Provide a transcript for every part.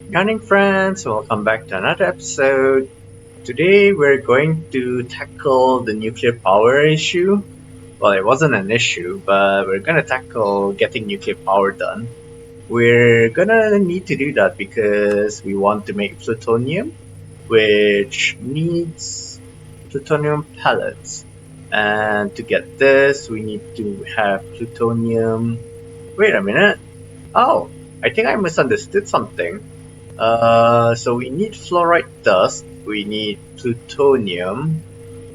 Morning friends, welcome back to another episode. Today we're going to tackle the nuclear power issue. Well, it wasn't an issue, but we're gonna tackle getting nuclear power done. We're gonna need to do that because we want to make plutonium, which needs plutonium pellets. And to get this, we need to have plutonium. Wait a minute. Oh, I think I misunderstood something. So we need fluoride dust, we need plutonium,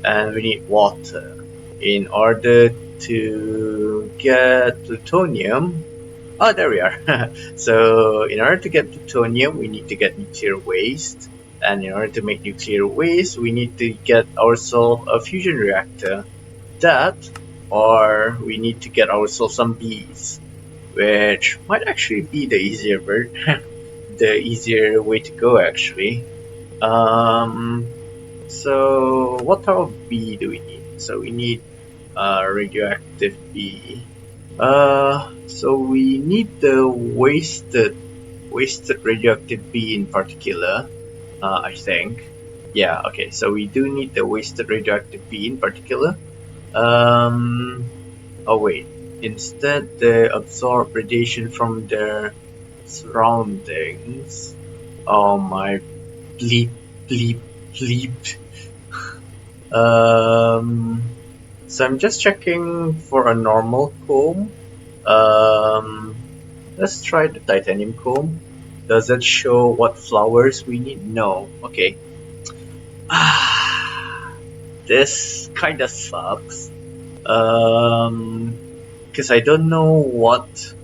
and we need water. In order to get plutonium, oh, there we are. So in order to get plutonium, we need to get nuclear waste. And in order to make nuclear waste, we need to get ourselves a fusion reactor. That, or we need to get ourselves some bees, which might actually be the easier the easier way to go actually. Um, so what type of bee do we need? So we need radioactive bee. So we need the wasted radioactive bee in particular. I think. Yeah. Okay. So we do need the wasted radioactive bee in particular. Um. Oh wait. Instead, they absorb radiation from their surroundings. Oh my bleep bleep bleep. Um, so I'm just checking for a normal comb. Um, let's try the titanium comb. Does it show what flowers we need? No. Okay. This kinda sucks. Because I don't know what.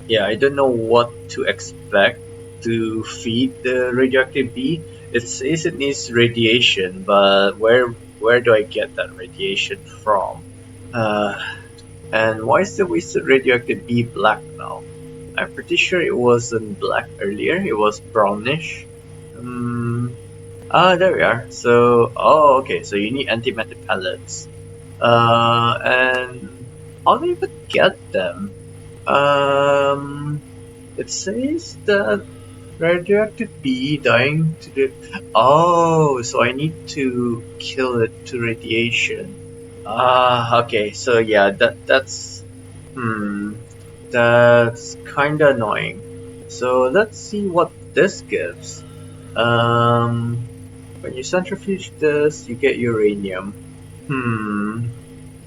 Yeah, I don't know what to expect to feed the radioactive bee. It says it needs radiation, but where do I get that radiation from? Uh, and why is the wasted radioactive bee black now? I'm pretty sure it wasn't black earlier. It was brownish. There we are. So, oh, okay. So you need antimatter pellets. And how do you even get them? Um, it says that radioactive bee dying to the. Oh, so I need to kill it to radiation. Okay. So yeah, hmm, that's kinda annoying. So let's see what this gives. Um, when you centrifuge this, you get uranium. Hmm.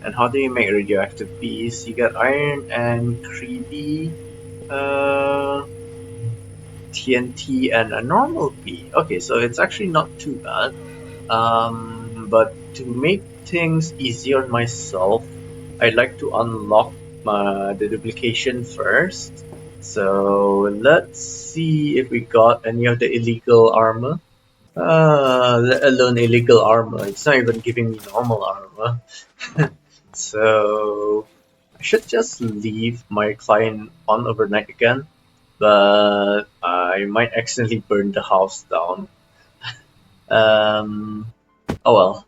And how do you make radioactive bees? You get iron and creepy. TNT and a normal bee. Okay, so it's actually not too bad. But to make things easier on myself, I'd like to unlock the duplication first. So let's see if we got any of the illegal armor. Let alone illegal armor. It's not even giving me normal armor. So I should just leave my client on overnight again, but I might accidentally burn the house down. Um, oh well.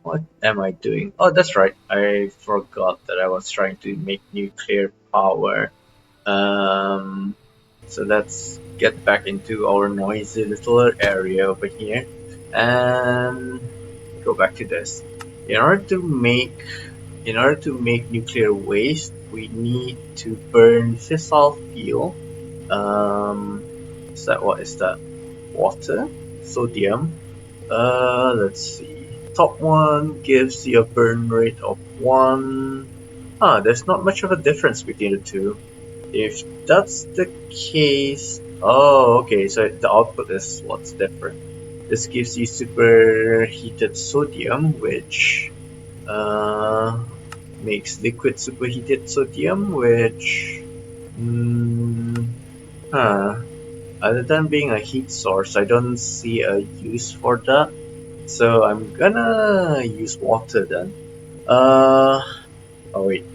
What am I doing? Oh, that's right. I forgot that I was trying to make nuclear power. Um, so let's get back into our noisy little area over here and go back to this. In order to make in order to make nuclear waste, we need to burn fissile fuel. Is that what is that? Water, sodium. Let's see. Top one gives you a burn rate of 1. There's not much of a difference between the two. If that's the case, oh, okay, so the output is what's different. This gives you superheated sodium, which makes liquid superheated sodium, which, mm, huh, other than being a heat source, I don't see a use for that. So I'm gonna use water then. Uh, oh wait,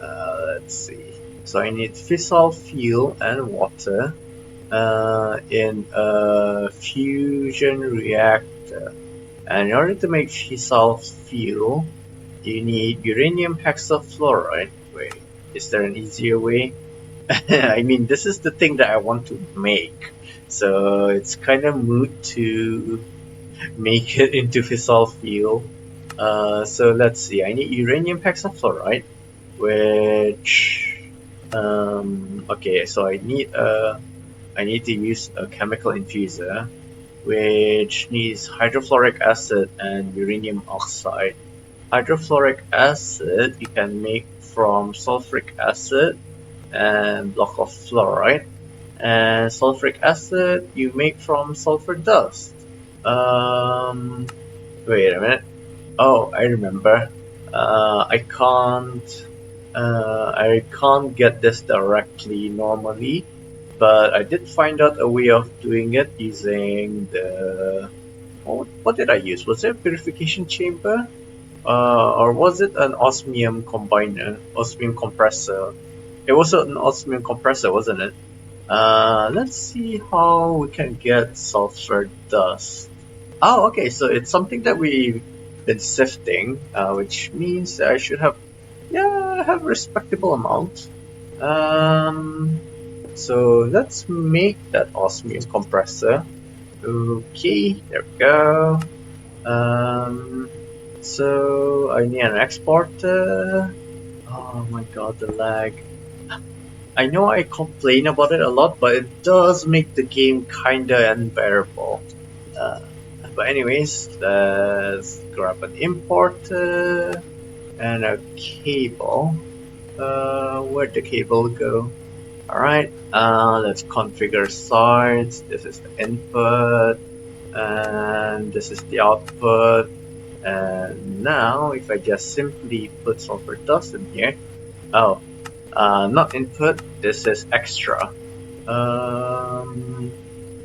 let's see. So I need fissile fuel and water in a fusion reactor. And in order to make fissile fuel, you need uranium hexafluoride. Wait, is there an easier way? I mean, this is the thing that I want to make. So it's kind of moot to make it into fissile fuel. So let's see. I need uranium hexafluoride, which okay. So I need to use a chemical infuser, which needs hydrofluoric acid and uranium oxide. Hydrofluoric acid you can make from sulfuric acid and block of fluoride, and sulfuric acid you make from sulfur dust. Wait a minute. Oh, I remember. I can't get this directly normally, but I did find out a way of doing it using the. What did I use? Was it a purification chamber? Or was it an osmium combiner, osmium compressor? It was an osmium compressor, wasn't it? Let's see how we can get sulfur dust. Oh, okay, so it's something that we've been sifting, which means that I should have, yeah, have a respectable amount. So let's make that osmium compressor. Okay, there we go. So I need an exporter. Oh my god, the lag. I know I complain about it a lot, but it does make the game kinda unbearable. But anyways, let's grab an importer and a cable. Where'd the cable go? Alright, let's configure sides. This is the input, and this is the output. And now, if I just simply put sulfur dust in here, oh, not input, this is extra.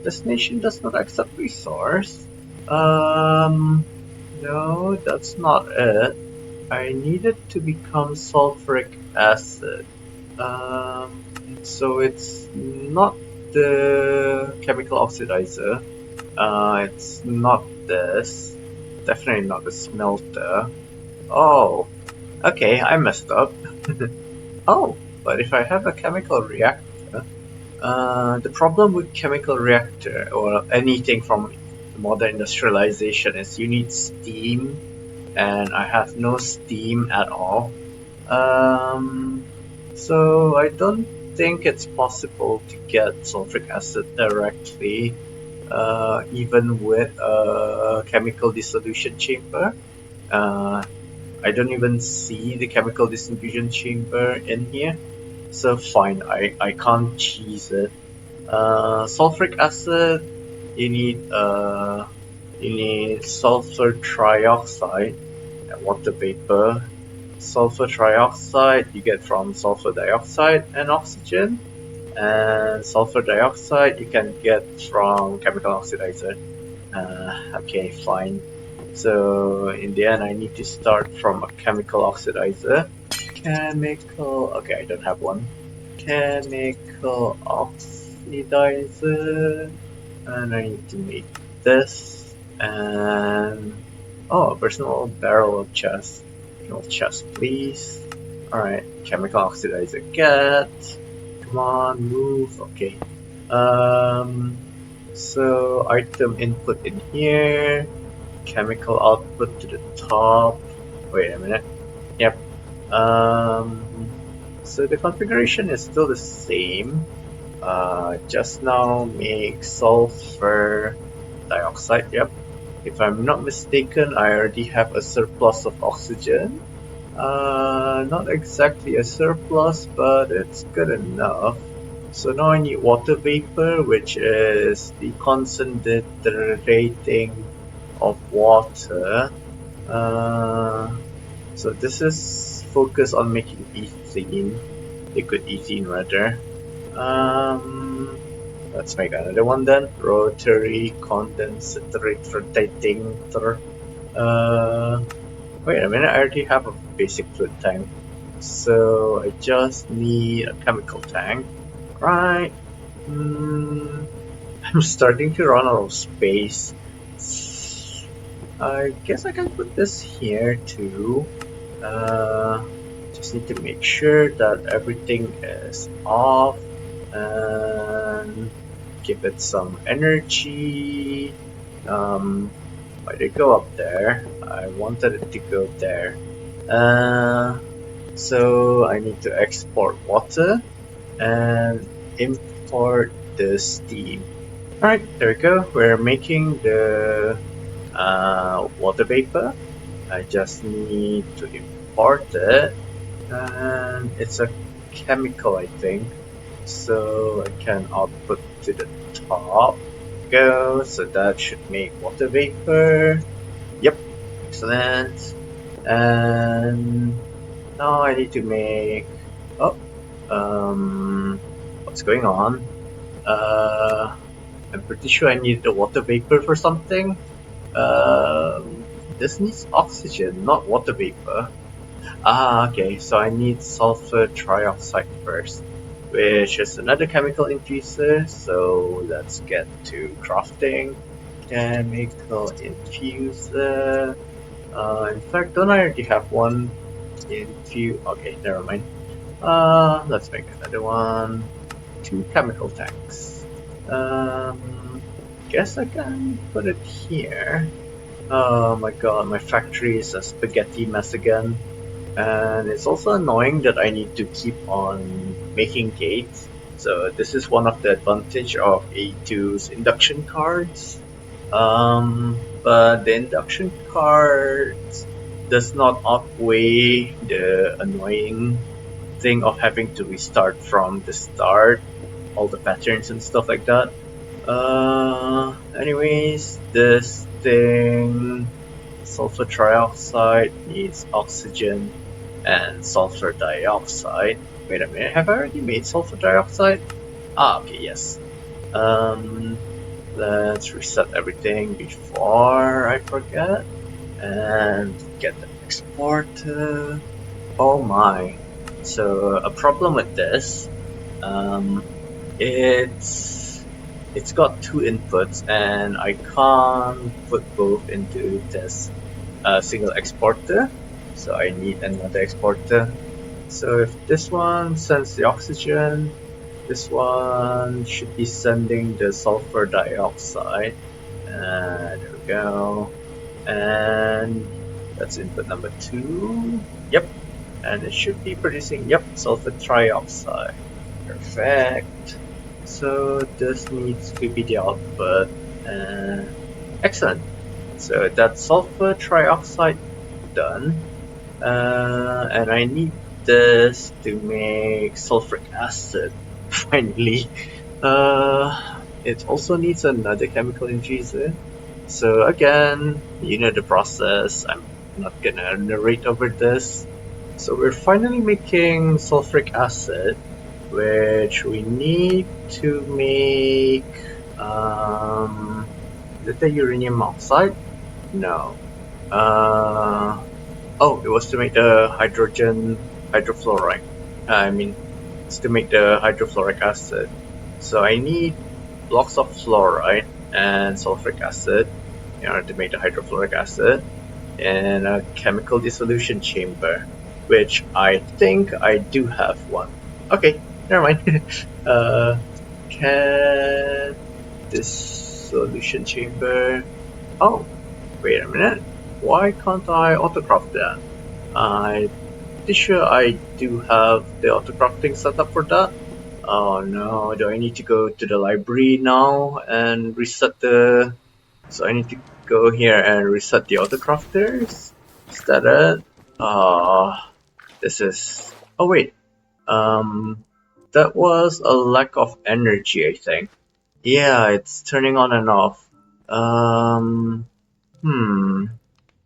Destination does not accept resource. No, that's not it. I need it to become sulfuric acid. So it's not the chemical oxidizer. It's not this. Definitely not the smelter. Oh, okay, I messed up. Oh, but if I have a chemical reactor, the problem with chemical reactor or anything from modern industrialization is you need steam, and I have no steam at all. So I don't think it's possible to get sulfuric acid directly, even with a chemical dissolution chamber. I don't even see the chemical dissolution chamber in here, so fine, I can't cheese it. Sulfuric acid, you need sulfur trioxide and water vapor. Sulfur trioxide you get from sulfur dioxide and oxygen, and sulfur dioxide you can get from chemical oxidizer. Okay, fine. So in the end I need to start from a chemical oxidizer. Okay, I don't have one. Chemical oxidizer, and I need to make this, and oh, a personal barrel chest. Chest, please. Alright, chemical oxidizer get. Come on, move. Okay. So item input in here, chemical output to the top. Wait a minute. Yep. So the configuration is still the same. Just now make sulfur dioxide. Yep. If I'm not mistaken, I already have a surplus of oxygen. Not exactly a surplus, but it's good enough. So now I need water vapor, which is the concentrating of water. So this is focused on making ethene, liquid ethene rather. Let's make another one then. Rotary condensate rotating. Wait a minute, I already have a basic fluid tank. So I just need a chemical tank. Right. I'm starting to run out of space. I guess I can put this here too. To Just need to make sure that everything is off and give it some energy. Why did it go up there? I wanted it to go there. So I need to export water and import the steam. Alright, there we go. We're making the water vapor. I just need to import it, and it's a chemical, I think. So I can output to the top. Go, so that should make water vapor. Yep, excellent. And now I need to make. Oh, what's going on? I'm pretty sure I need the water vapor for something. This needs oxygen, not water vapor. Ah, okay, so I need sulfur trioxide first, which is another chemical infuser, so let's get to crafting. Chemical infuser. In fact, don't I already have one okay, never mind. Let's make another one. 2 chemical tanks. Guess I can put it here. Oh my god, my factory is a spaghetti mess again. And it's also annoying that I need to keep on making gates. So this is one of the advantage of A2's induction cards. But the induction cards does not outweigh the annoying thing of having to restart from the start, all the patterns and stuff like that. Anyways, this thing, sulfur trioxide needs oxygen and sulfur dioxide. Wait a minute, have I already made sulfur dioxide? Ah, okay, yes. Let's reset everything before I forget and get the exporter. Oh my. So a problem with this, it's got 2 inputs and I can't put both into this single exporter, so I need another exporter. So if this one sends the oxygen, this one should be sending the sulfur dioxide. There we go. And that's input number 2. Yep. And it should be producing, yep, sulfur trioxide. Perfect. So this needs to be the output. Excellent. So that's sulfur trioxide done. And I need this to make sulfuric acid. Finally. It also needs another chemical infuser. So again, you know the process. I'm not gonna narrate over this. So we're finally making sulfuric acid, which we need to make. Is it the uranium oxide? No. Oh, it was to make the hydrofluoride. I mean, it's to make the hydrofluoric acid. So I need blocks of fluoride and sulfuric acid in order to make the hydrofluoric acid, and a chemical dissolution chamber, which I think I do have one. Okay, never mind. Can dissolution chamber. Oh, wait a minute. Why can't I autocraft that? I'm pretty sure I do have the autocrafting set up for that. Oh no, do I need to go to the library now and reset the... So I need to go here and reset the autocrafters? Is that it? This is... Oh wait, that was a lack of energy, I think. Yeah, it's turning on and off.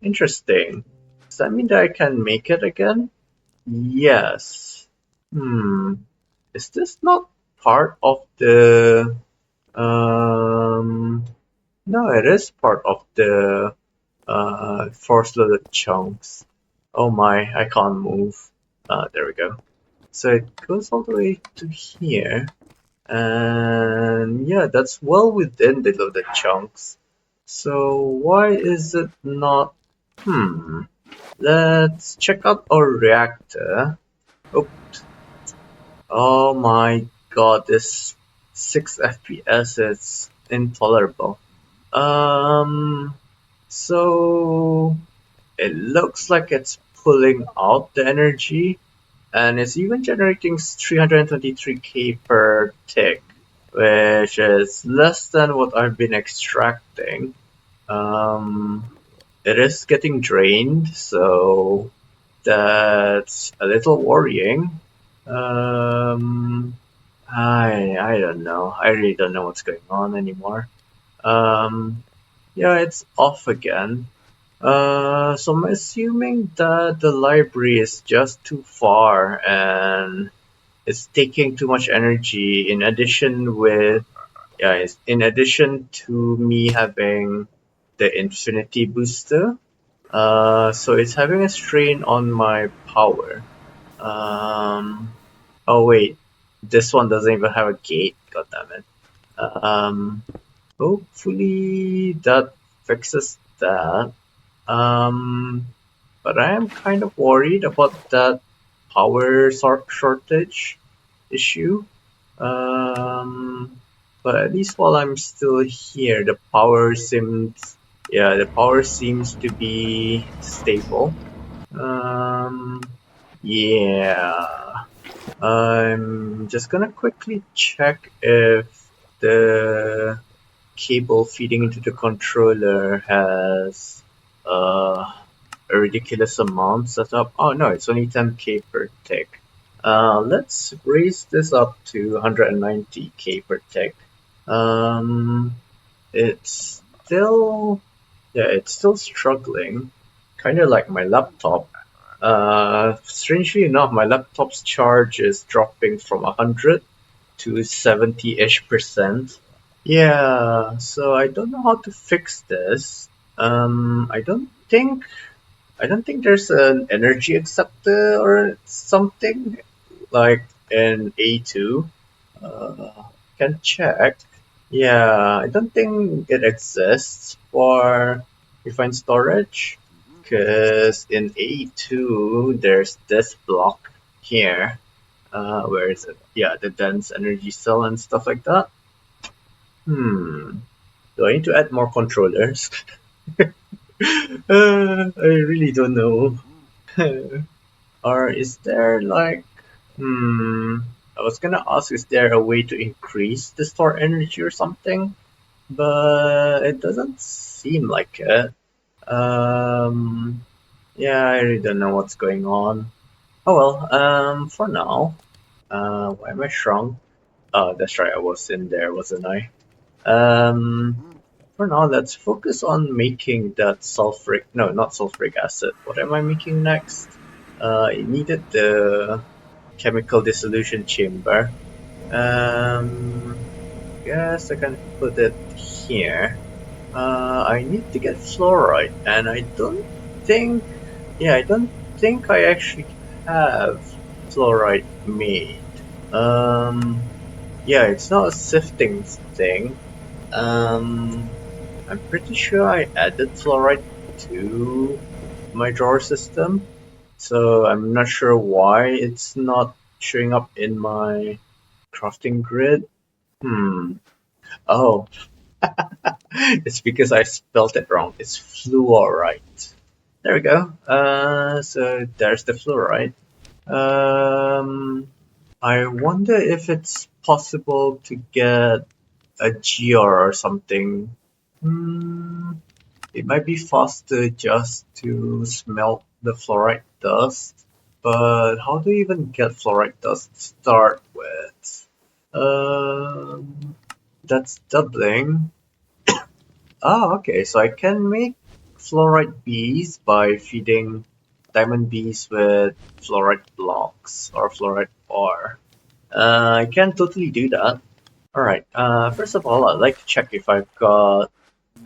Interesting. Does that mean that I can make it again? Yes. Is this not part of the... No, it is part of the force loaded chunks. Oh my, I can't move. There we go. So it goes all the way to here. And yeah, that's well within the loaded chunks. So why is it not... Let's check out our reactor. Oh, oh my god, this 6 FPS is intolerable. Um, so it looks like it's pulling out the energy, and it's even generating 323k per tick, which is less than what I've been extracting. It is getting drained, so that's a little worrying. Um, I don't know. I really don't know what's going on anymore. Um, yeah, it's off again. So I'm assuming that the library is just too far and it's taking too much energy. In addition to me having the infinity booster, so it's having a strain on my power. Um, oh wait, this one doesn't even have a gate. God damn it. Um, hopefully that fixes that. Um, but I am kind of worried about that power shortage issue. Um, but at least while I'm still here, the power seems to be stable. Um, yeah, I'm just gonna quickly check if the cable feeding into the controller has uh, a ridiculous amount set up. Oh no, it's only 10k per tick. Let's raise this up to 190k per tick. Um, it's still, it's still struggling, kind of like my laptop. Strangely enough, my laptop's charge is dropping from 100 to 70-ish%. Yeah, so I don't know how to fix this. I don't think there's an energy acceptor or something like in A2. Can check. Yeah, I don't think it exists for refined storage because in A2 there's this block here. Where is it? Yeah, the dense energy cell and stuff like that. Do I need to add more controllers? I really don't know. Or is there like, hmm, I was gonna ask, is there a way to increase the store energy or something? But it doesn't seem like it. Um, yeah, I really don't know what's going on. Oh well, for now, why am I shrunk? Oh, that's right, I was in there, wasn't I? For now, let's focus on making that sulfuric, no, not sulfuric acid. What am I making next? It needed the chemical dissolution chamber. Um, guess I can put it here. I need to get fluoride, and think, I don't think I actually have fluoride made. Um, yeah, it's not a sifting thing. Um, I'm pretty sure I added fluoride to my drawer system, so I'm not sure why it's not showing up in my crafting grid. Hmm. Oh, it's because I spelled it wrong. It's fluorite. There we go. So there's the fluoride. Um, I wonder if it's possible to get a GR or something. Hmm. It might be faster just to smelt the fluorite dust, but how do you even get fluorite dust to start with? Um, that's doubling. Ah, okay, so I can make fluorite bees by feeding diamond bees with fluorite blocks or fluorite ore. I can totally do that. Alright, first of all, I'd like to check if I've got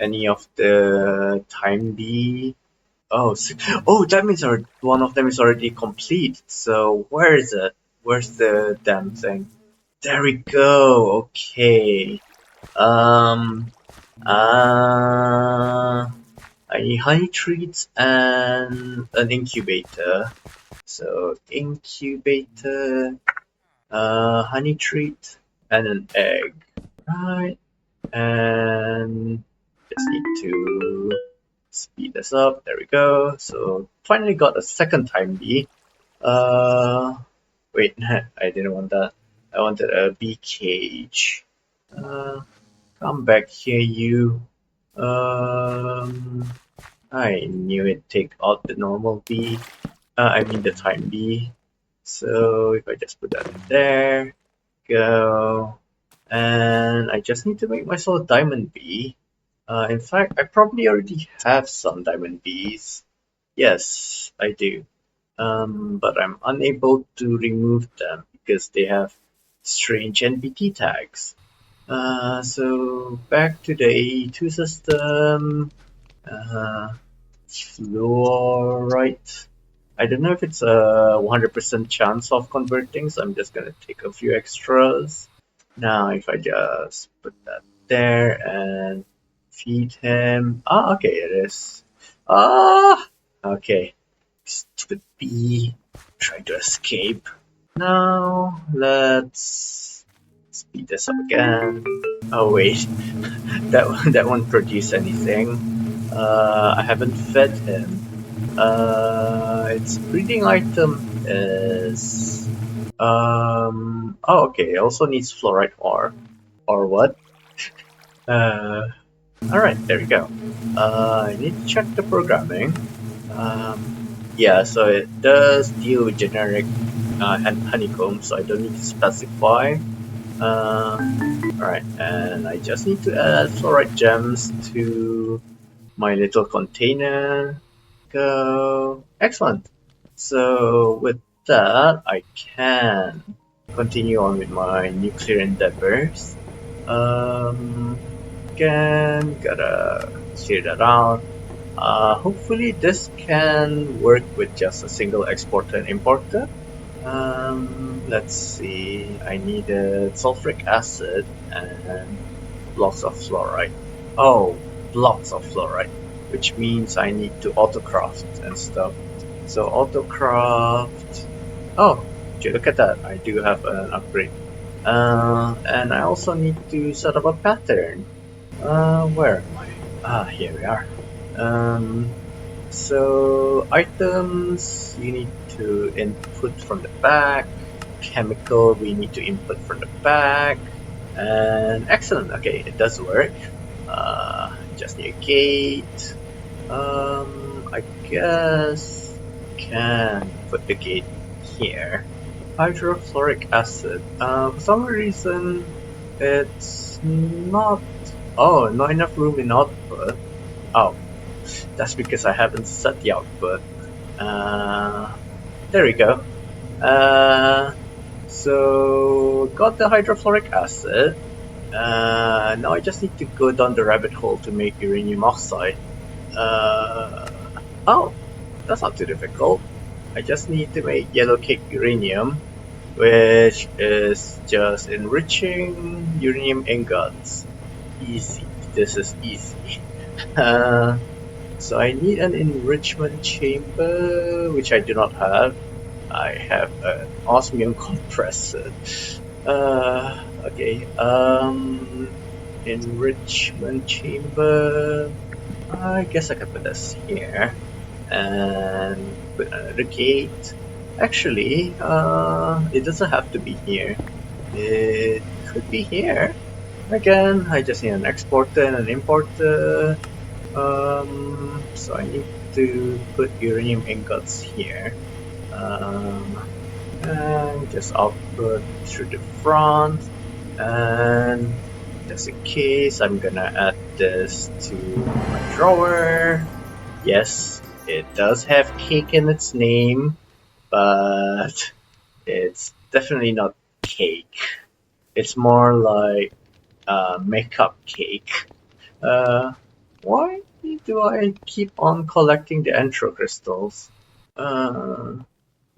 any of the time bee. Oh, oh, that means one of them is already complete. So where is it? Where's the damn thing? There we go. Okay. Um. I need honey treats and an incubator. So incubator, honey treat, and an egg. Right, and just need to speed this up. There we go. So finally got a second time bee. Wait, I didn't want that. I wanted a bee cage. Come back here, you. Um, I knew it'd take out the normal bee. I mean the time bee. So if I just put that in there, go. And I just need to make myself a diamond bee. In fact, I probably already have some diamond bees. Yes, I do. But I'm unable to remove them because they have strange NPT tags. So back to the A2 system. Uh, Fluorite. I don't know if it's a 100% chance of converting, so I'm just gonna take a few extras. Now, if I just put that there and feed him. Ah, okay, it is. Ah, okay. Stupid bee. Trying to escape. Now, let's speed this up again. Oh, wait. that won't produce anything. I haven't fed him. Its breeding item is oh, okay, it also needs fluorite or what? Uh Alright, there we go. I need to check the programming. Yeah, so it does deal with generic honeycomb, so I don't need to specify. Alright, and I just need to add fluorite gems to my little container. Go. Excellent. So with that, I can continue on with my nuclear endeavors. Again, gotta clear that out. Hopefully this can work with just a single exporter and importer. Let's see. I needed sulfuric acid and blocks of fluoride. Oh, blocks of fluoride, which means I need to autocraft and stuff. So autocraft. Oh, look at that. I do have an upgrade. And I also need to set up a pattern. Where am I? Ah, here we are. So items you need to input from the back. Chemical we need to input from the back. And excellent. Okay, it does work. Just need a gate. I guess can put the gate here. Hydrofluoric acid. For some reason, it's not. Oh, not enough room in output. Oh, that's because I haven't set the output. There we go. So got the hydrofluoric acid. Now I just need to go down the rabbit hole to make uranium oxide. Oh, that's not too difficult. I just need to make yellow cake uranium, which is just enriching uranium ingots. Easy. This is easy. So I need an enrichment chamber, which I do not have. I have an osmium compressor. Okay. Enrichment chamber. I guess I can put this here and put another gate. Actually, it doesn't have to be here. It could be here. Again, I just need an exporter and an importer. So I need to put uranium ingots here. And just output through the front. And just in case, I'm gonna add this to my drawer. Yes, it does have cake in its name, but it's definitely not cake. It's more like makeup cake. Why do I keep on collecting the entro crystals? For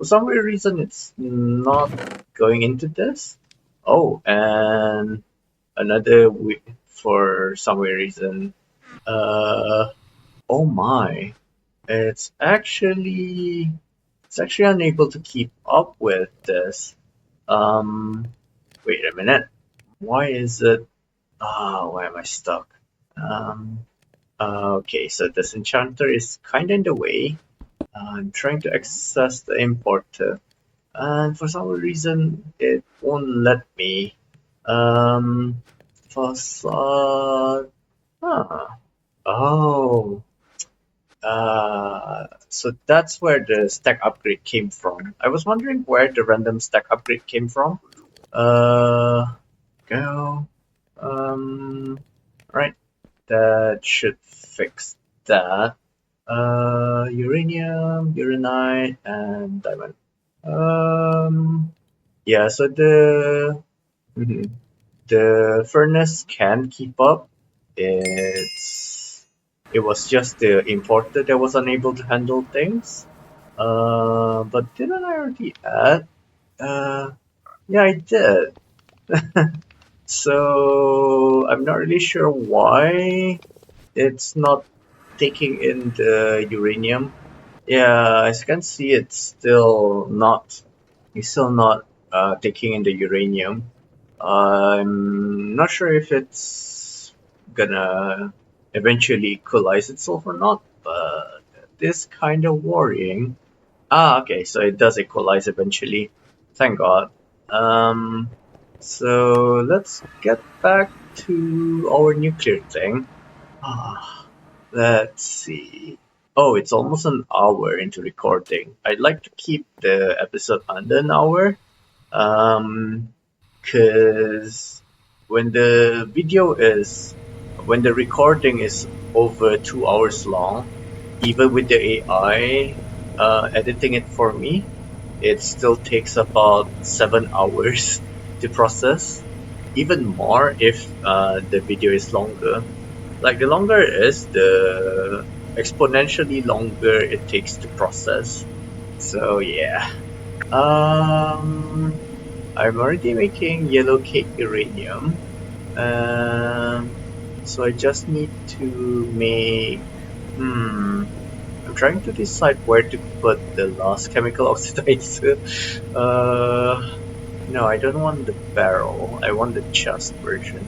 some weird reason, it's not going into this. Oh, and another for some weird reason. Oh my! It's actually it's actually unable to keep up with this. Wait a minute. Why is it? Why am I stuck? Okay, so this enchanter is kind of in the way. I'm trying to access the importer, and for some reason it won't let me. Facade. Huh. Oh. So that's where the stack upgrade came from. I was wondering where the random stack upgrade came from. Go. Right. That should fix that. Uranium, uranite, and diamond. Yeah, so the furnace can keep up. It was just the importer that was unable to handle things. But didn't I already add? Yeah, I did. So I'm not really sure why it's not taking in the uranium. Yeah, as you can see, it's still not taking in the uranium. I'm not sure if it's gonna eventually equalize itself or not, but it is kind of worrying. Okay, so it does equalize eventually. Thank God. Um, so let's get back to our nuclear thing. Ah, let's see. Oh, it's almost an hour into recording. I'd like to keep the episode under an hour. Cause when the when the recording is over 2 hours long, even with the AI editing it for me, it still takes about 7 hours to process. Even more if the video is longer. Like the longer it is, the exponentially longer it takes to process. So yeah. Um, I'm already making yellow cake uranium. So I just need to make. I'm trying to decide where to put the last chemical oxidizer. No, I don't want the barrel. I want the chest version.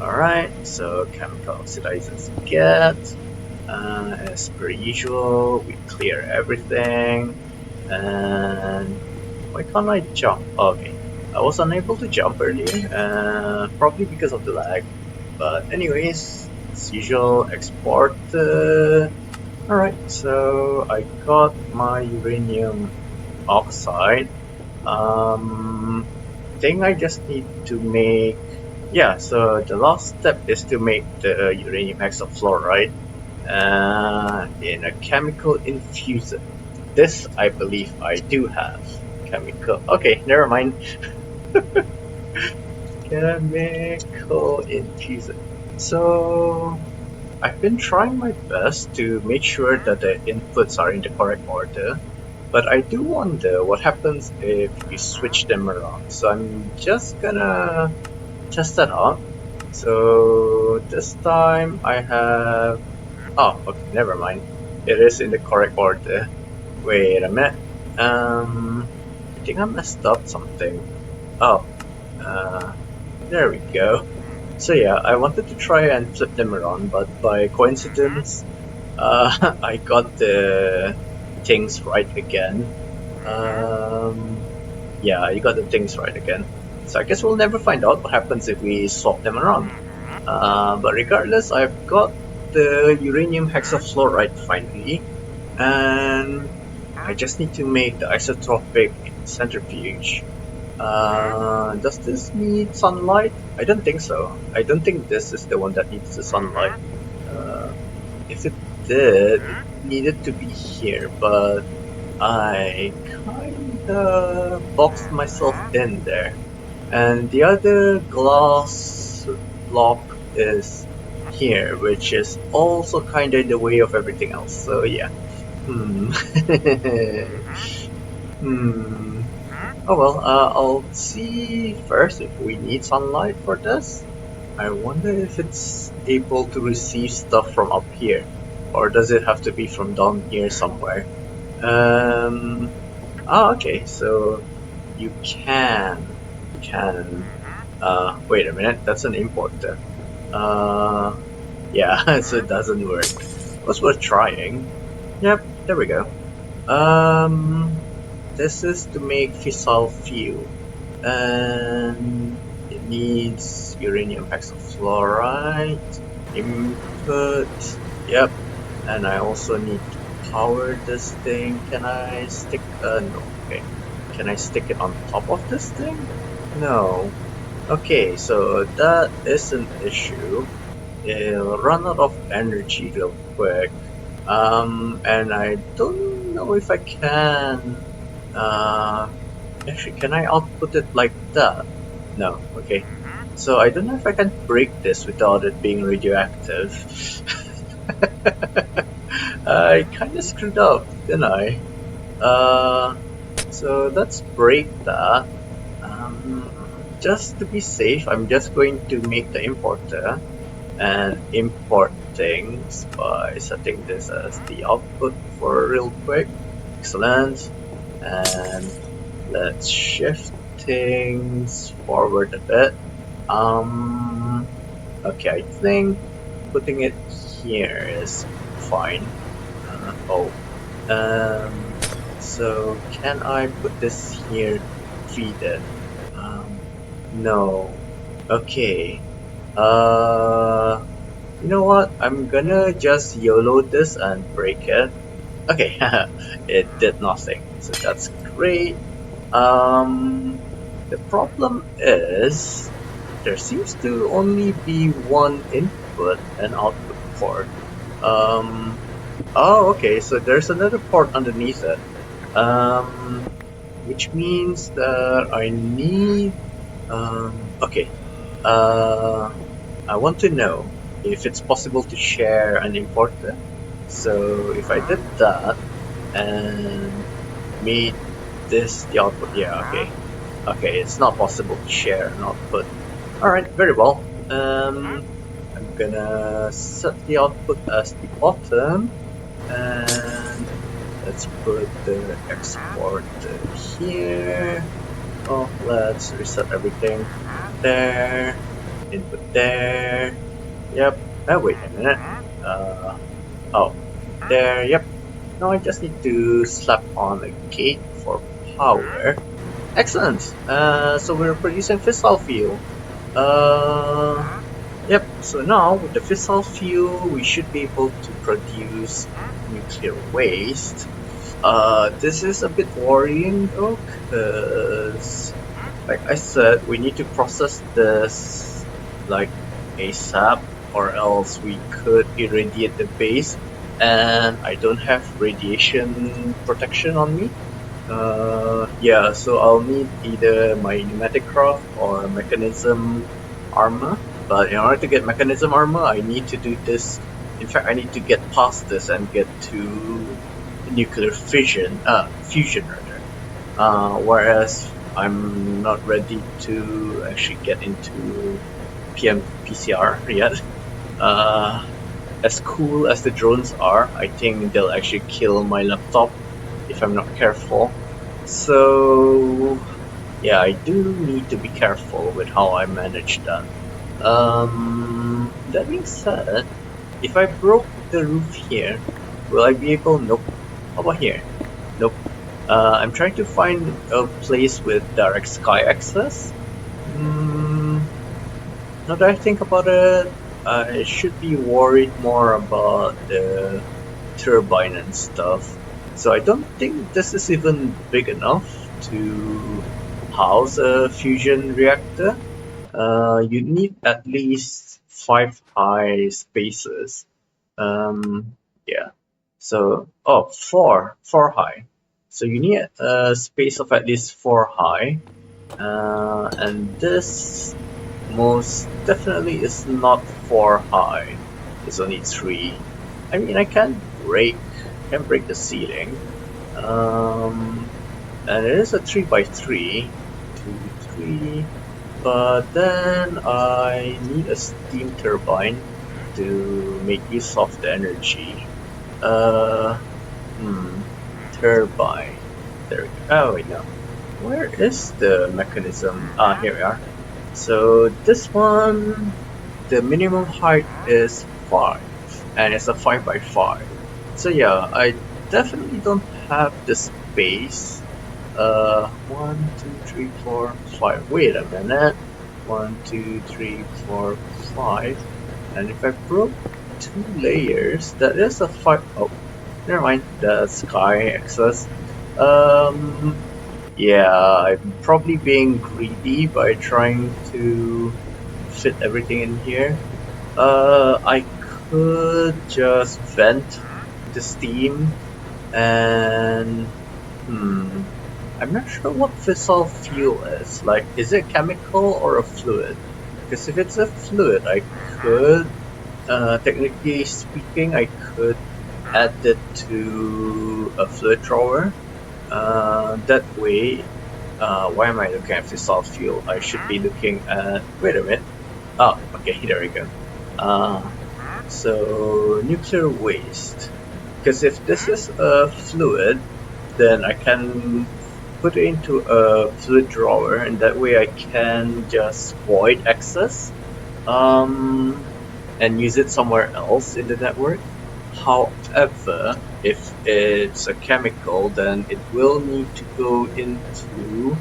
Alright, so chemical oxidizers get. As per usual, we clear everything. And why can't I jump? Okay, I was unable to jump earlier, probably because of the lag. But anyways, as usual, export. Alright, so I got my uranium oxide. Think I just need to make. Yeah, so the last step is to make the uranium hexafluoride in a chemical infuser. This, I believe, I do have. Chemical. Okay, never mind. Chemical infuser. So, I've been trying my best to make sure that the inputs are in the correct order, but I do wonder what happens if you switch them around. So I'm just gonna test that out. So this time I have. Oh, okay, never mind. It is in the correct order. Wait a minute. I think I messed up something. Oh, there we go. So yeah, I wanted to try and flip them around, but by coincidence, I got the things right again. Yeah, I got the things right again. So I guess we'll never find out what happens if we swap them around. But regardless, I've got the uranium hexafluoride finally, and I just need to make the isotropic centrifuge. Does this need sunlight? I don't think so. I don't think this is the one that needs the sunlight. If it did, it needed to be here, but I kinda boxed myself in there. And the other glass block is here, which is also kinda in the way of everything else, so yeah. Oh well, I'll see first if we need sunlight for this. I wonder if it's able to receive stuff from up here, or does it have to be from down here somewhere? Oh, okay. So you can. Wait a minute. That's an importer. Yeah. So it doesn't work. It was worth trying. Yep. There we go. This is to make fissile fuel, and it needs uranium hexafluoride input. Yep, and I also need to power this thing. Can I stick? No. Okay. Can I stick it on top of this thing? No. Okay, so that is an issue. It'll run out of energy real quick. And I don't know if I can. Actually, can I output it like that? No. Okay. So I don't know if I can break this without it being radioactive. I kind of screwed up, didn't I? So let's break that. Just to be safe, I'm just going to make the importer and import things by setting this as the output for real quick. Excellent. And let's shift things forward a bit. Okay, I think putting it here is fine. So can I put this here, feed it? No. Okay. You know what? I'm gonna just YOLO this and break it. Okay, it did nothing, so that's great. The problem is there seems to only be one input and output port. Oh, okay, so there's another port underneath it. Which means that I need. Okay. I want to know if it's possible to share an importer. So if I did that and made this the output, yeah, okay. Okay, it's not possible to share an output. Alright, very well. I'm gonna set the output as the bottom, and let's put the exporter here. Oh, let's reset everything. There, input there. Yep. Oh, wait a minute. Oh, there. Yep. Now I just need to slap on a gate for power. Excellent. So we're producing fissile fuel. Yep. So now with the fissile fuel, we should be able to produce nuclear waste. This is a bit worrying though, because, like I said, we need to process this like ASAP, or else we could irradiate the base, and I don't have radiation protection on me. Yeah, so I'll need either my pneumatic craft or mechanism armor. But in order to get mechanism armor, I need to do this. In fact, I need to get past this and get to nuclear fusion rather. Whereas I'm not ready to actually get into PCR yet. As cool as the drones are, I think they'll actually kill my laptop if I'm not careful. So yeah, I do need to be careful with how I manage that. That being said, if I broke the roof here, will I be able? Nope. How about here? Nope. I'm trying to find a place with direct sky access. Now that I think about it, I should be worried more about the turbine and stuff. So I don't think this is even big enough to house a fusion reactor. You need at least 5 high spaces. Yeah. So, oh, four high. So you need a space of at least 4 high. And this most definitely is not 4 high. It's only 3. I mean, I can break the ceiling. And it is a 3x3. 2, 3. But then I need a steam turbine to make use of the energy. Turbine. There we go. Oh wait, no. Where is the mechanism? Ah, here we are. So this one, the minimum height is 5, and it's a 5 by 5. So yeah, I definitely don't have the space. 1, 2, 3, 4, 5. Wait a minute. 1, 2, 3, 4, 5. And if I broke 2 layers, that is a 5. Oh, never mind. The sky access. Um, yeah, I'm probably being greedy by trying to fit everything in here. I could just vent the steam and I'm not sure what fissile fuel is. Like, is it chemical or a fluid? Because if it's a fluid, I could, technically speaking, I could add it to a fluid drawer. That way, why am I looking at fissile fuel? I should be looking at, wait a minute. Oh, okay, there we go. So nuclear waste. Because if this is a fluid, then I can put it into a fluid drawer, and that way I can just void access and use it somewhere else in the network. However, if it's a chemical, then it will need to go into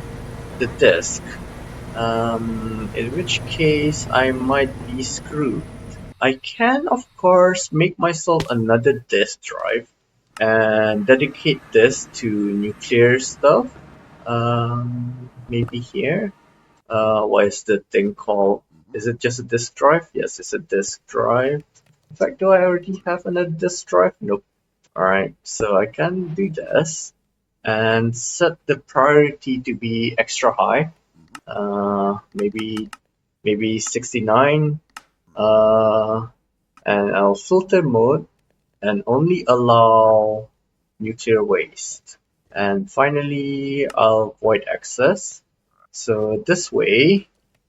the disk, in which case I might be screwed. I can, of course, make myself another disk drive and dedicate this to nuclear stuff. Maybe here. What is the thing called? Is it just a disk drive? Yes, it's a disk drive. In fact, do I already have another disk drive? Nope. Alright, so I can do this and set the priority to be extra high. Maybe 69. And I'll filter mode and only allow nuclear waste. And finally, I'll void access. So this way,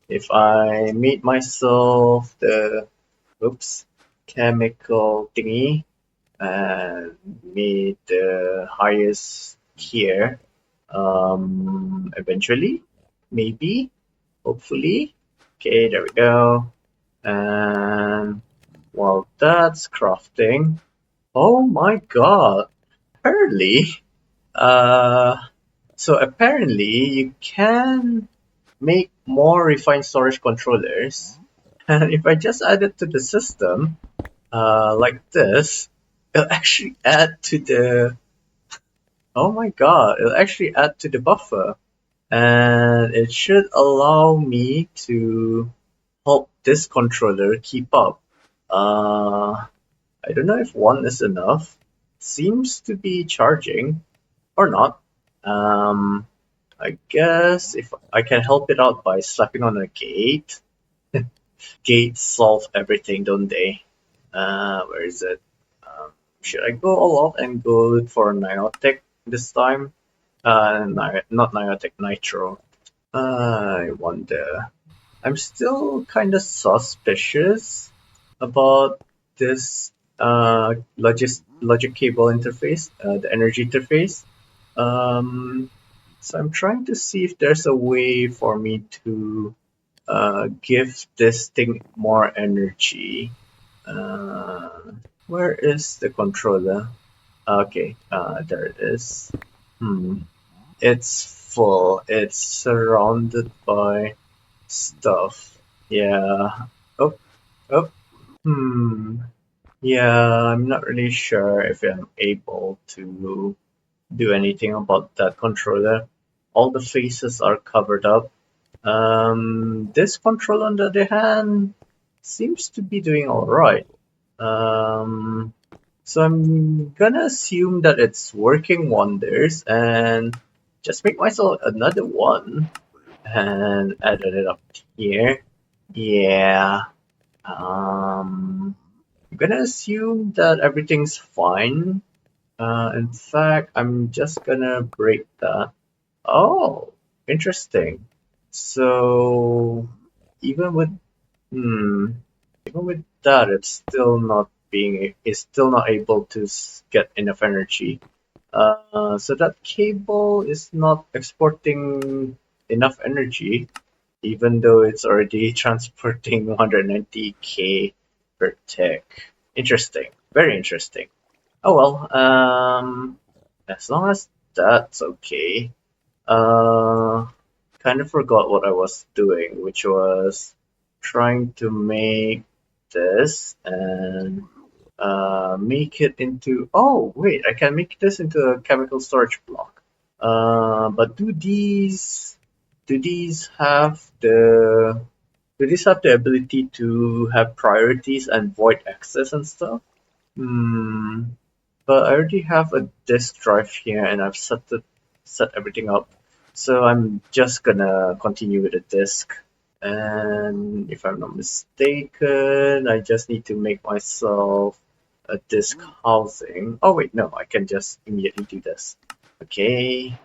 if I made myself the chemical thingy and made the highest here, eventually, maybe, hopefully. Okay, there we go. And while that's crafting, oh my god, apparently, uh, so apparently you can make more refined storage controllers. And if I just add it to the system, like this, it'll actually add to the, oh my god, it'll actually add to the buffer. And it should allow me to help this controller keep up. I don't know if one is enough. Seems to be charging or not. I guess if I can help it out by slapping on a gate. Gates solve everything, don't they? Where is it? Should I go all out and go for Niotic this time? Not Niotic, Nitro. I wonder. I'm still kind of suspicious about this logic cable interface, the energy interface. Um, so I'm trying to see if there's a way for me to give this thing more energy. Uh, where is the controller? Okay, there it is. It's full. It's surrounded by stuff. Yeah. Oh, oh. Yeah, I'm not really sure if I'm able to do anything about that controller. All the faces are covered up. This controller, on the other hand, seems to be doing alright. So I'm gonna assume that it's working wonders and just make myself another one and add it up here. Yeah. I'm gonna assume that everything's fine. In fact, I'm just gonna break that. Oh, interesting. So even with hmm, even with that, it's still not able to get enough energy. So that cable is not exporting enough energy, even though it's already transporting 190k per tick. Interesting, very interesting. Oh well, as long as that's okay. Uh, Kind of forgot what I was doing, which was trying to make this and make it into. Oh wait, I can make this into a chemical storage block. But do these have the do these have the ability to have priorities and void access and stuff? Hmm. But I already have a disk drive here and I've set everything up. So I'm just gonna continue with the disk. And if I'm not mistaken, I just need to make myself a disk housing. Oh wait, no, I can just immediately do this. Okay,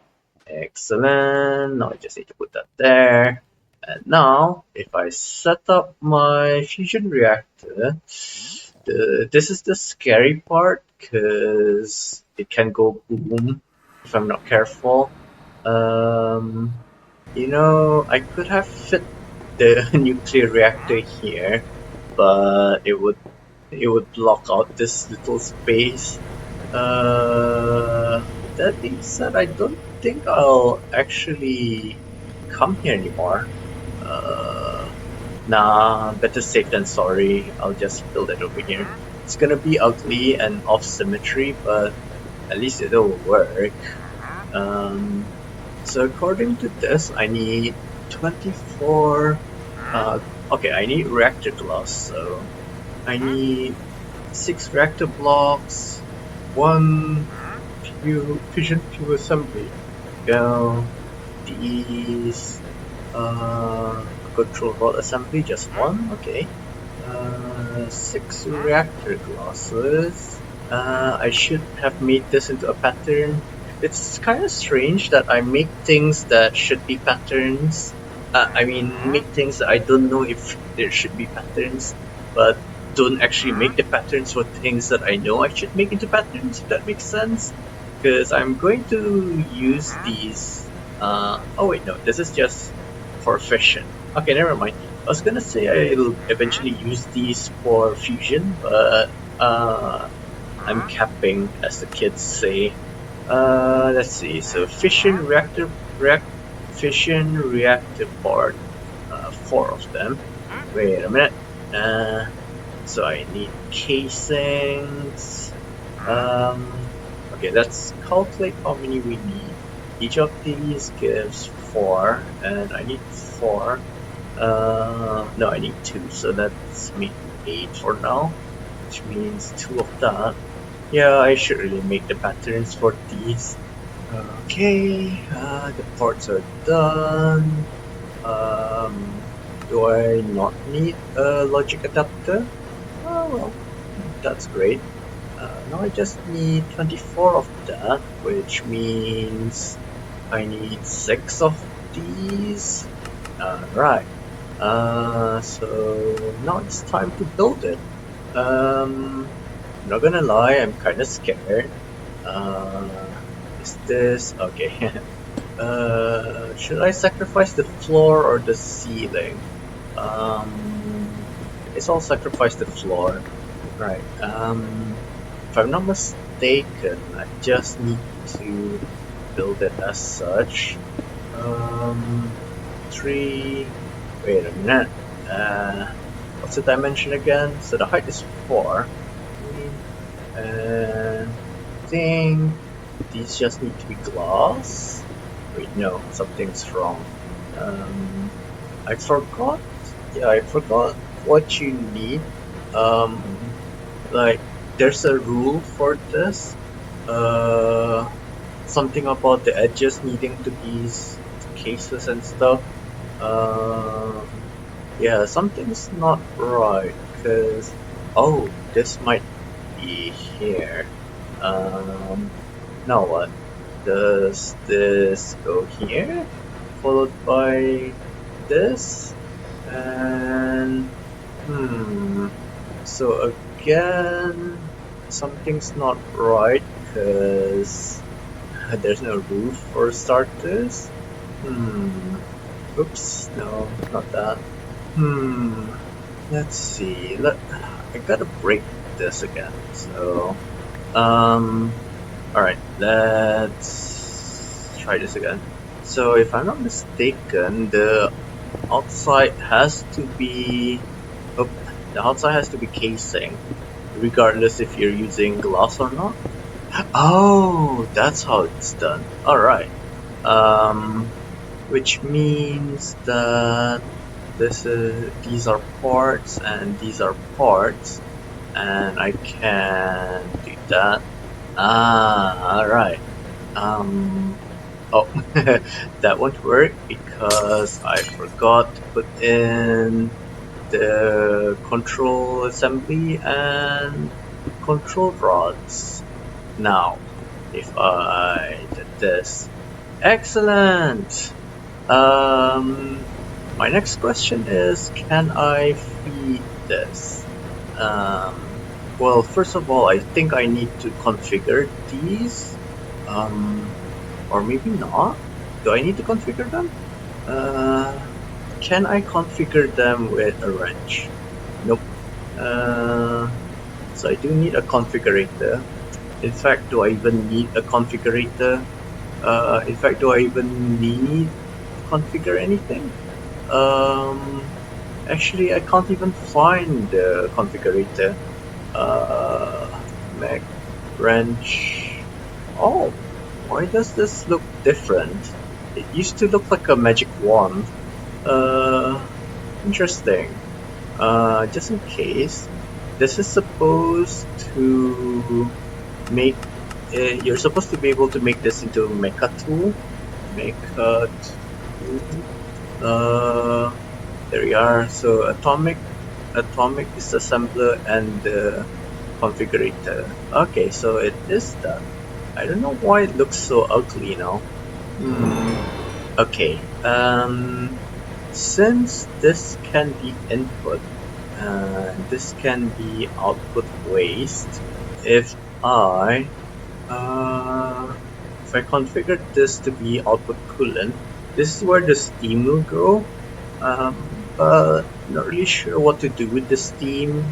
excellent. Now I just need to put that there. And now, if I set up my fusion reactor, this is the scary part because it can go boom if I'm not careful. Um, I could have fit the nuclear reactor here, but it would block out this little space. That being said, I don't think I'll actually come here anymore. Uh, Nah, better safe than sorry. I'll just build it over here. It's gonna be ugly and off symmetry, but at least it'll work. Um, so according to this, I need 24. Okay, I need reactor glass, so I need 6 reactor blocks, 1 fission fuel assembly. Go. These control rod assembly, just 1. Okay. 6 reactor glasses. I should have made this into a pattern. It's kind of strange that I make things that should be patterns. I mean, make things that I don't know if there should be patterns, but don't actually make the patterns for things that I know I should make into patterns, if that makes sense. Because I'm going to use these. Oh wait, no, this is just for fission. Okay, never mind. I was gonna say I'll eventually use these for fusion, but I'm capping, as the kids say. Let's see. So fission reactor board, 4 of them. Wait a minute. So I need casings. Okay, let's calculate how many we need. Each of these gives 4, and I need 4. No, I need 2, so that's me 8 for now, which means 2 of that. Yeah, I should really make the patterns for these. Okay, the parts are done. Do I not need a logic adapter? Oh well, that's great. Now I just need 24 of that, which means I need 6 of these. Right. So now it's time to build it. I'm not gonna lie, I'm kind of scared. Is this okay? Should I sacrifice the floor or the ceiling? Guess I'll sacrifice the floor. Right. If I'm not mistaken, I just need to build it as such. 3. Wait a minute. What's the dimension again? So the height is 4. And I think these just need to be glass. Wait, no, something's wrong. I forgot. Yeah, I forgot what you need. Like, there's a rule for this. Something about the edges needing to be cases and stuff. Yeah, something's not right. Cause this might be here. Now what? Does this go here? Followed by this? And so again, something's not right because There's no roof for starters. Oops, no, not that. Let's see. I gotta break this again. So, alright, let's try this again. So, if I'm not mistaken, the outside has to be. Oh, the outside has to be casing, regardless if you're using glass or not. Oh, that's how it's done. Alright. Which means that these are parts and these are parts, and I can do that. Alright. Oh, that won't work because I forgot to put in the control assembly and control rods. Now, if I did this, excellent. My next question is, can I feed this? Well, first of all, I think I need to configure these, or maybe not. Do I need to configure them? Can I configure them with a wrench? Nope. So I do need a configurator. In fact, do I even need a configurator? In fact, do I even need to configure anything? Actually, I can't even find the configurator. Mac wrench. Oh, why does this look different? It used to look like a magic wand. Interesting. Just in case, this is supposed to make. You're supposed to be able to make this into a mecha tool. Mecha tool. There we are. So atomic disassembler and configurator. Okay, so it is that. I don't know why it looks so ugly now. Okay. Since this can be input, this can be output waste. If I configured this to be output coolant, this is where the steam will go. But not really sure what to do with the steam.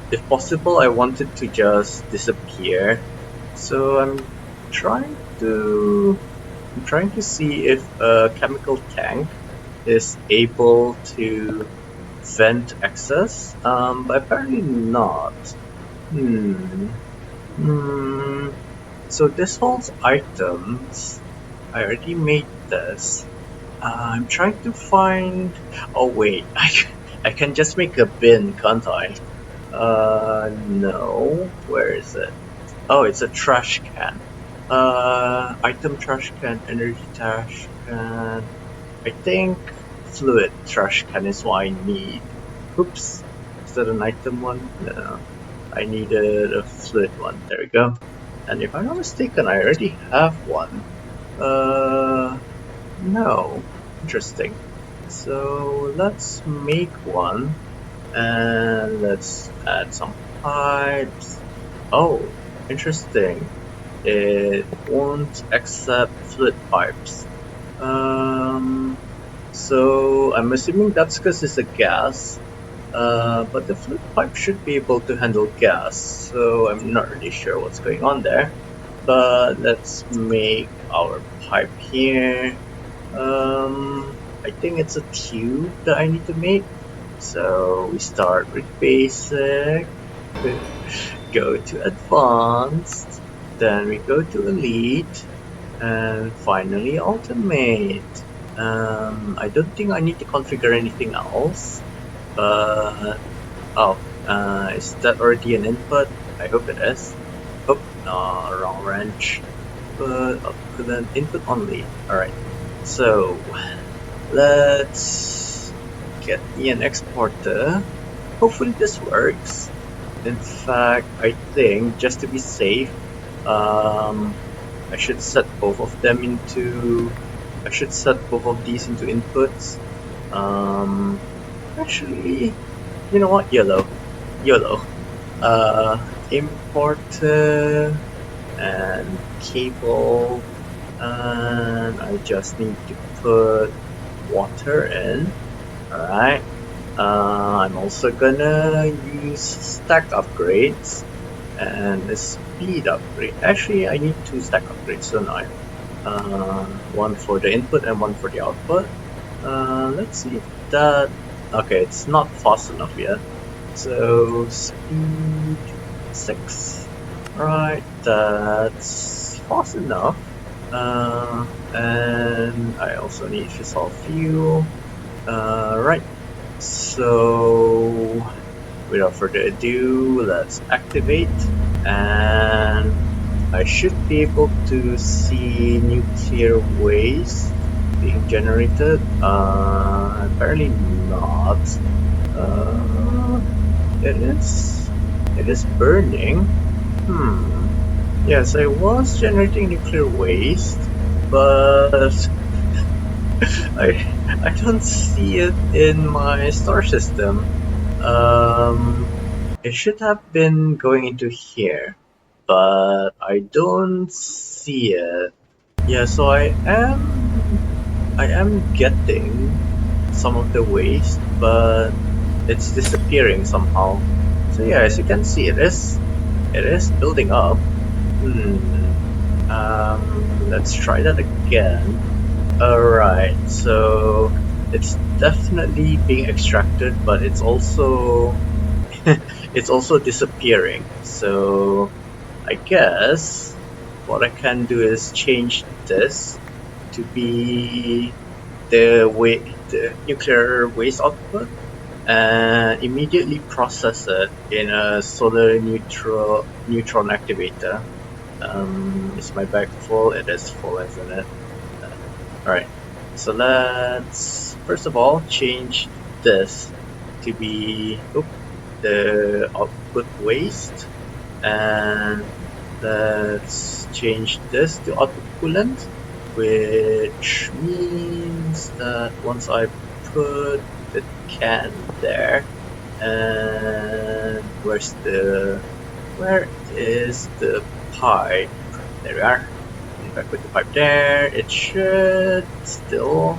If possible, I want it to just disappear. So I'm trying to see if a chemical tank is able to vent excess, but apparently not. So this holds items. I already made this. I'm trying to find. Oh wait, I can just make a bin, can't I? No. Where is it? Oh, it's a trash can. Item trash can, energy trash can. I think fluid trash can is what I need. Oops. Is that an item one? No. I needed a fluid one. There we go. And if I'm not mistaken, I already have one. No. Interesting. So let's make one. And let's add some pipes. Oh, interesting. It won't accept fluid pipes. So I'm assuming that's because it's a gas. But the fluid pipe should be able to handle gas, so I'm not really sure what's going on there. But let's make our pipe here. I think it's a tube that I need to make. So we start with basic, go to advanced, then we go to elite, and finally ultimate. I don't think I need to configure anything else. But is that already an input? I hope it is. Oh, no, wrong wrench. But then input only. Alright. So let's get me an exporter. Hopefully this works. In fact, I think just to be safe, I should set both of them into. I should set both of these into inputs. Actually, you know what? YOLO. YOLO. Importer. and cable, and I just need to put water in. Alright. I'm also gonna use stack upgrades and a speed upgrade. Actually, I need 2 stack upgrades, don't I? One for the input and one for the output. Let's see if that... Okay, it's not fast enough yet. So, speed 6. Right, that's fast enough. And I also need fissile fuel. Right, so without further ado, let's activate, and I should be able to see nuclear waste being generated. Apparently not. It is burning. Yes, I was generating nuclear waste, but I don't see it in my star system. It should have been going into here, but I don't see it. Yeah, so I am getting some of the waste, but it's disappearing somehow. So yeah, as you can see, it is building up. Let's try that again. Alright, so it's definitely being extracted, but it's also it's also disappearing. So I guess what I can do is change this to be the nuclear waste output and immediately process it in a solar neutron activator. Is my bag full? It is full, isn't it? Alright, so let's first of all change this to be the output waste, and let's change this to output coolant, which means that once I put the can there, and where is the pipe? There we are. If I put the pipe there, it should still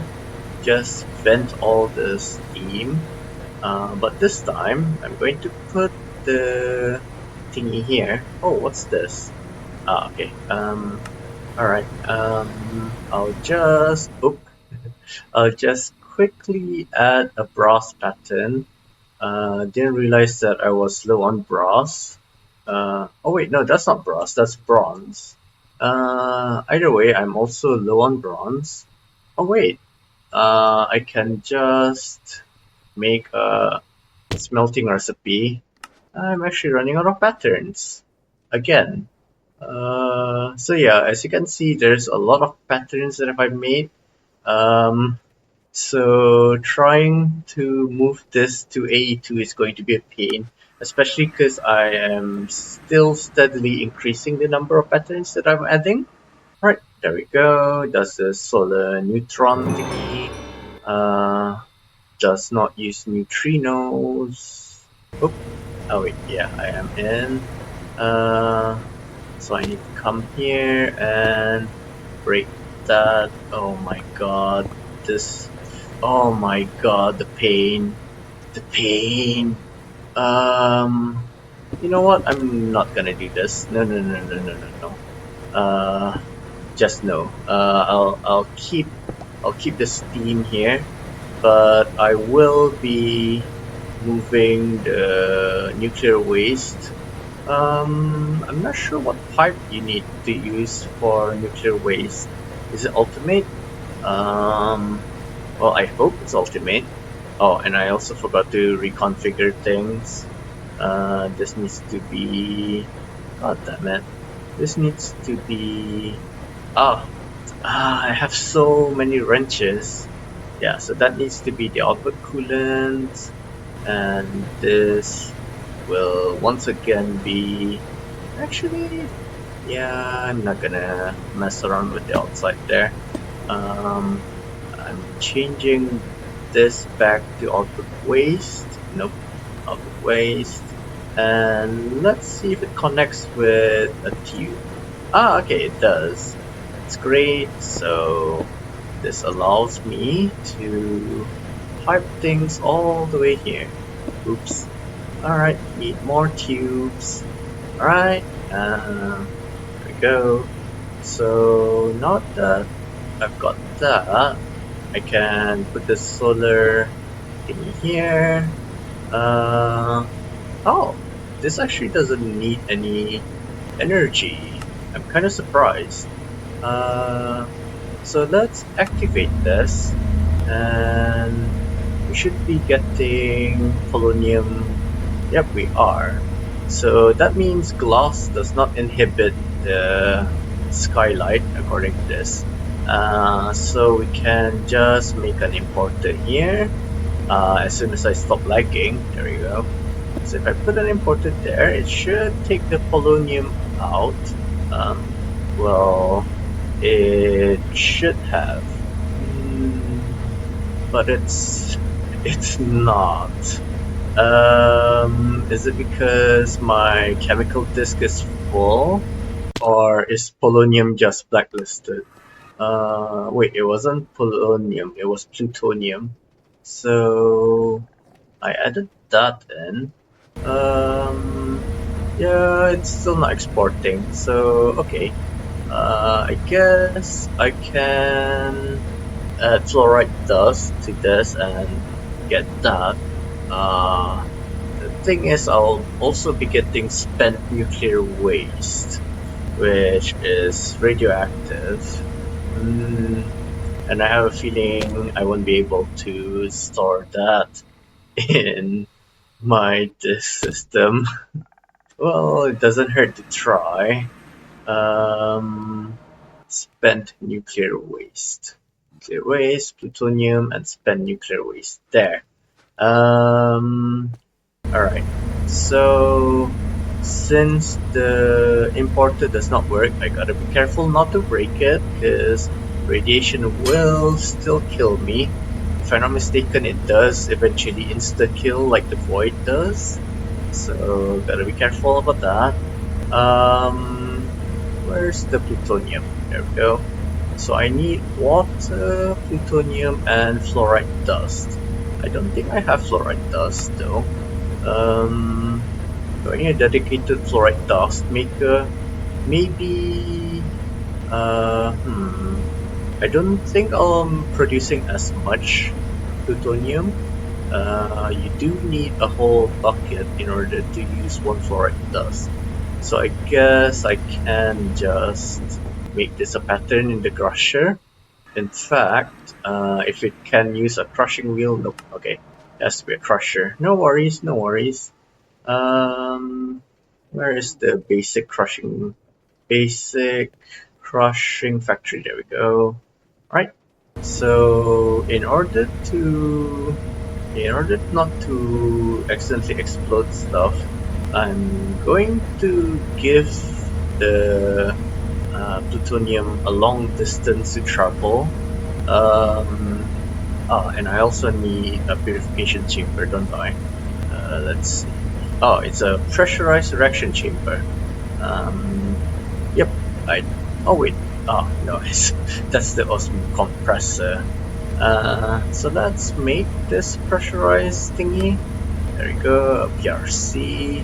just vent all the steam. But this time, I'm going to put the thingy here. Oh, what's this? Okay. Alright. I'll just quickly add a brass pattern. Didn't realize that I was low on brass. Oh wait, no, that's not brass. That's bronze. Either way, I'm also low on bronze. Oh wait, I can just make a smelting recipe. I'm actually running out of patterns again. So yeah, as you can see, there's a lot of patterns that I've made. So trying to move this to AE2 is going to be a pain, especially because I am still steadily increasing the number of patterns that I'm adding. Alright, there we go. Does the solar neutron thingy. Does not use neutrinos. Oh wait, yeah, I am in. So I need to come here and break that. Oh my god, this. Oh my god, the pain. The pain. You know what? I'm not gonna do this. No. Just no. I'll keep the steam here, but I will be moving the nuclear waste. I'm not sure what pipe you need to use for nuclear waste. Is it ultimate? Well, I hope it's ultimate. Oh, and I also forgot to reconfigure things. This needs to be... God damn it. This needs to be... I have so many wrenches. Yeah, so that needs to be the output coolant. And this will once again be... Actually, yeah, I'm not gonna mess around with the outside there. I'm changing this back to output waste. Nope, output waste. And let's see if it connects with a tube. Ah, okay, it does. It's great. So this allows me to pipe things all the way here. Oops. Alright, need more tubes. Alright, there we go. So now that I've got that, I can put the solar thingy here. Oh, this actually doesn't need any energy. I'm kind of surprised. So let's activate this, and we should be getting polonium. Yep, we are. So that means glass does not inhibit the skylight according to this. So we can just make an importer here. As soon as I stop lagging, there we go. So if I put an importer there, it should take the polonium out. Well, it should have, but it's not. Is it because my chemical disk is full, or is polonium just blacklisted? Wait, it wasn't polonium, it was plutonium. So I added that in. Yeah, it's still not exporting. So okay, I guess I can add fluoride dust to this and get that. The thing is, I'll also be getting spent nuclear waste, which is radioactive. And I have a feeling I won't be able to store that in my disk system. Well, it doesn't hurt to try. Spent nuclear waste. Nuclear waste, plutonium, and spent nuclear waste. There. Alright. So, since the importer does not work, I gotta be careful not to break it, because radiation will still kill me. If I'm not mistaken, it does eventually insta-kill like the void does. So, gotta be careful about that. Where's the plutonium? There we go. So I need water, plutonium, and fluoride dust. I don't think I have fluoride dust though. Do I need a dedicated fluoride dust maker? Maybe. I don't think I'm producing as much plutonium. You do need a whole bucket in order to use one fluoride dust. So I guess I can just make this a pattern in the crusher. In fact, if it can use a crushing wheel, nope, okay, it has to be a crusher. No worries, no worries. Where is the basic crushing factory? There we go. Right. So in order not to accidentally explode stuff, I'm going to give the plutonium a long distance to travel. And I also need a purification chamber, don't I? Let's see. Oh, it's a pressurized reaction chamber. Yep. Oh wait. Oh no, that's the osmotic compressor. So let's make this pressurized thingy. There we go, a PRC.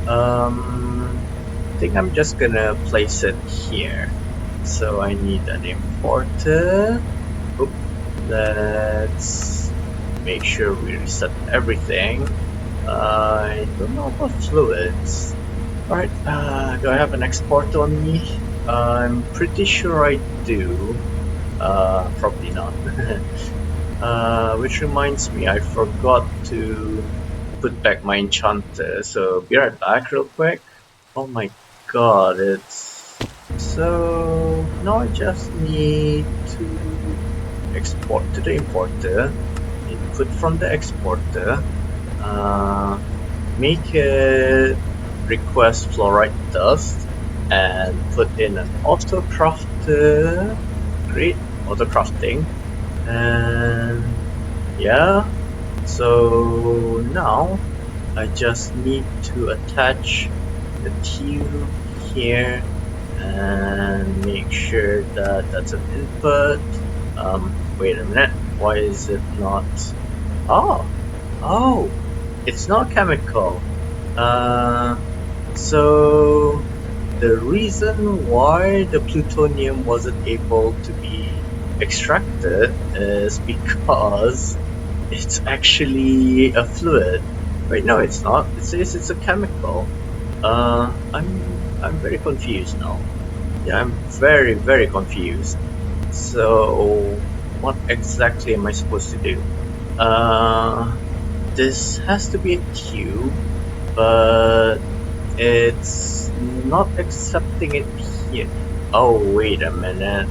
I think I'm just gonna place it here. So I need an importer. Oop. Let's make sure we reset everything. I don't know about fluids. Alright, do I have an exporter on me? I'm pretty sure I do. Probably not. Which reminds me, I forgot to put back my enchanter, so be right back real quick. Oh my god, it's... So now I just need to export to the importer, input from the exporter, make it request fluoride dust, and put in an auto crafter. Great, auto crafting. And yeah, so now I just need to attach the tube here and make sure that that's an input. Wait a minute, why is it not? Oh, it's not chemical. So the reason why the plutonium wasn't able to be extracted is because it's actually a fluid. Wait, no, it's not. It says it's a chemical. I'm very confused now. Yeah, I'm very confused. So, what exactly am I supposed to do? This has to be a tube, but it's not accepting it here. Oh, wait a minute.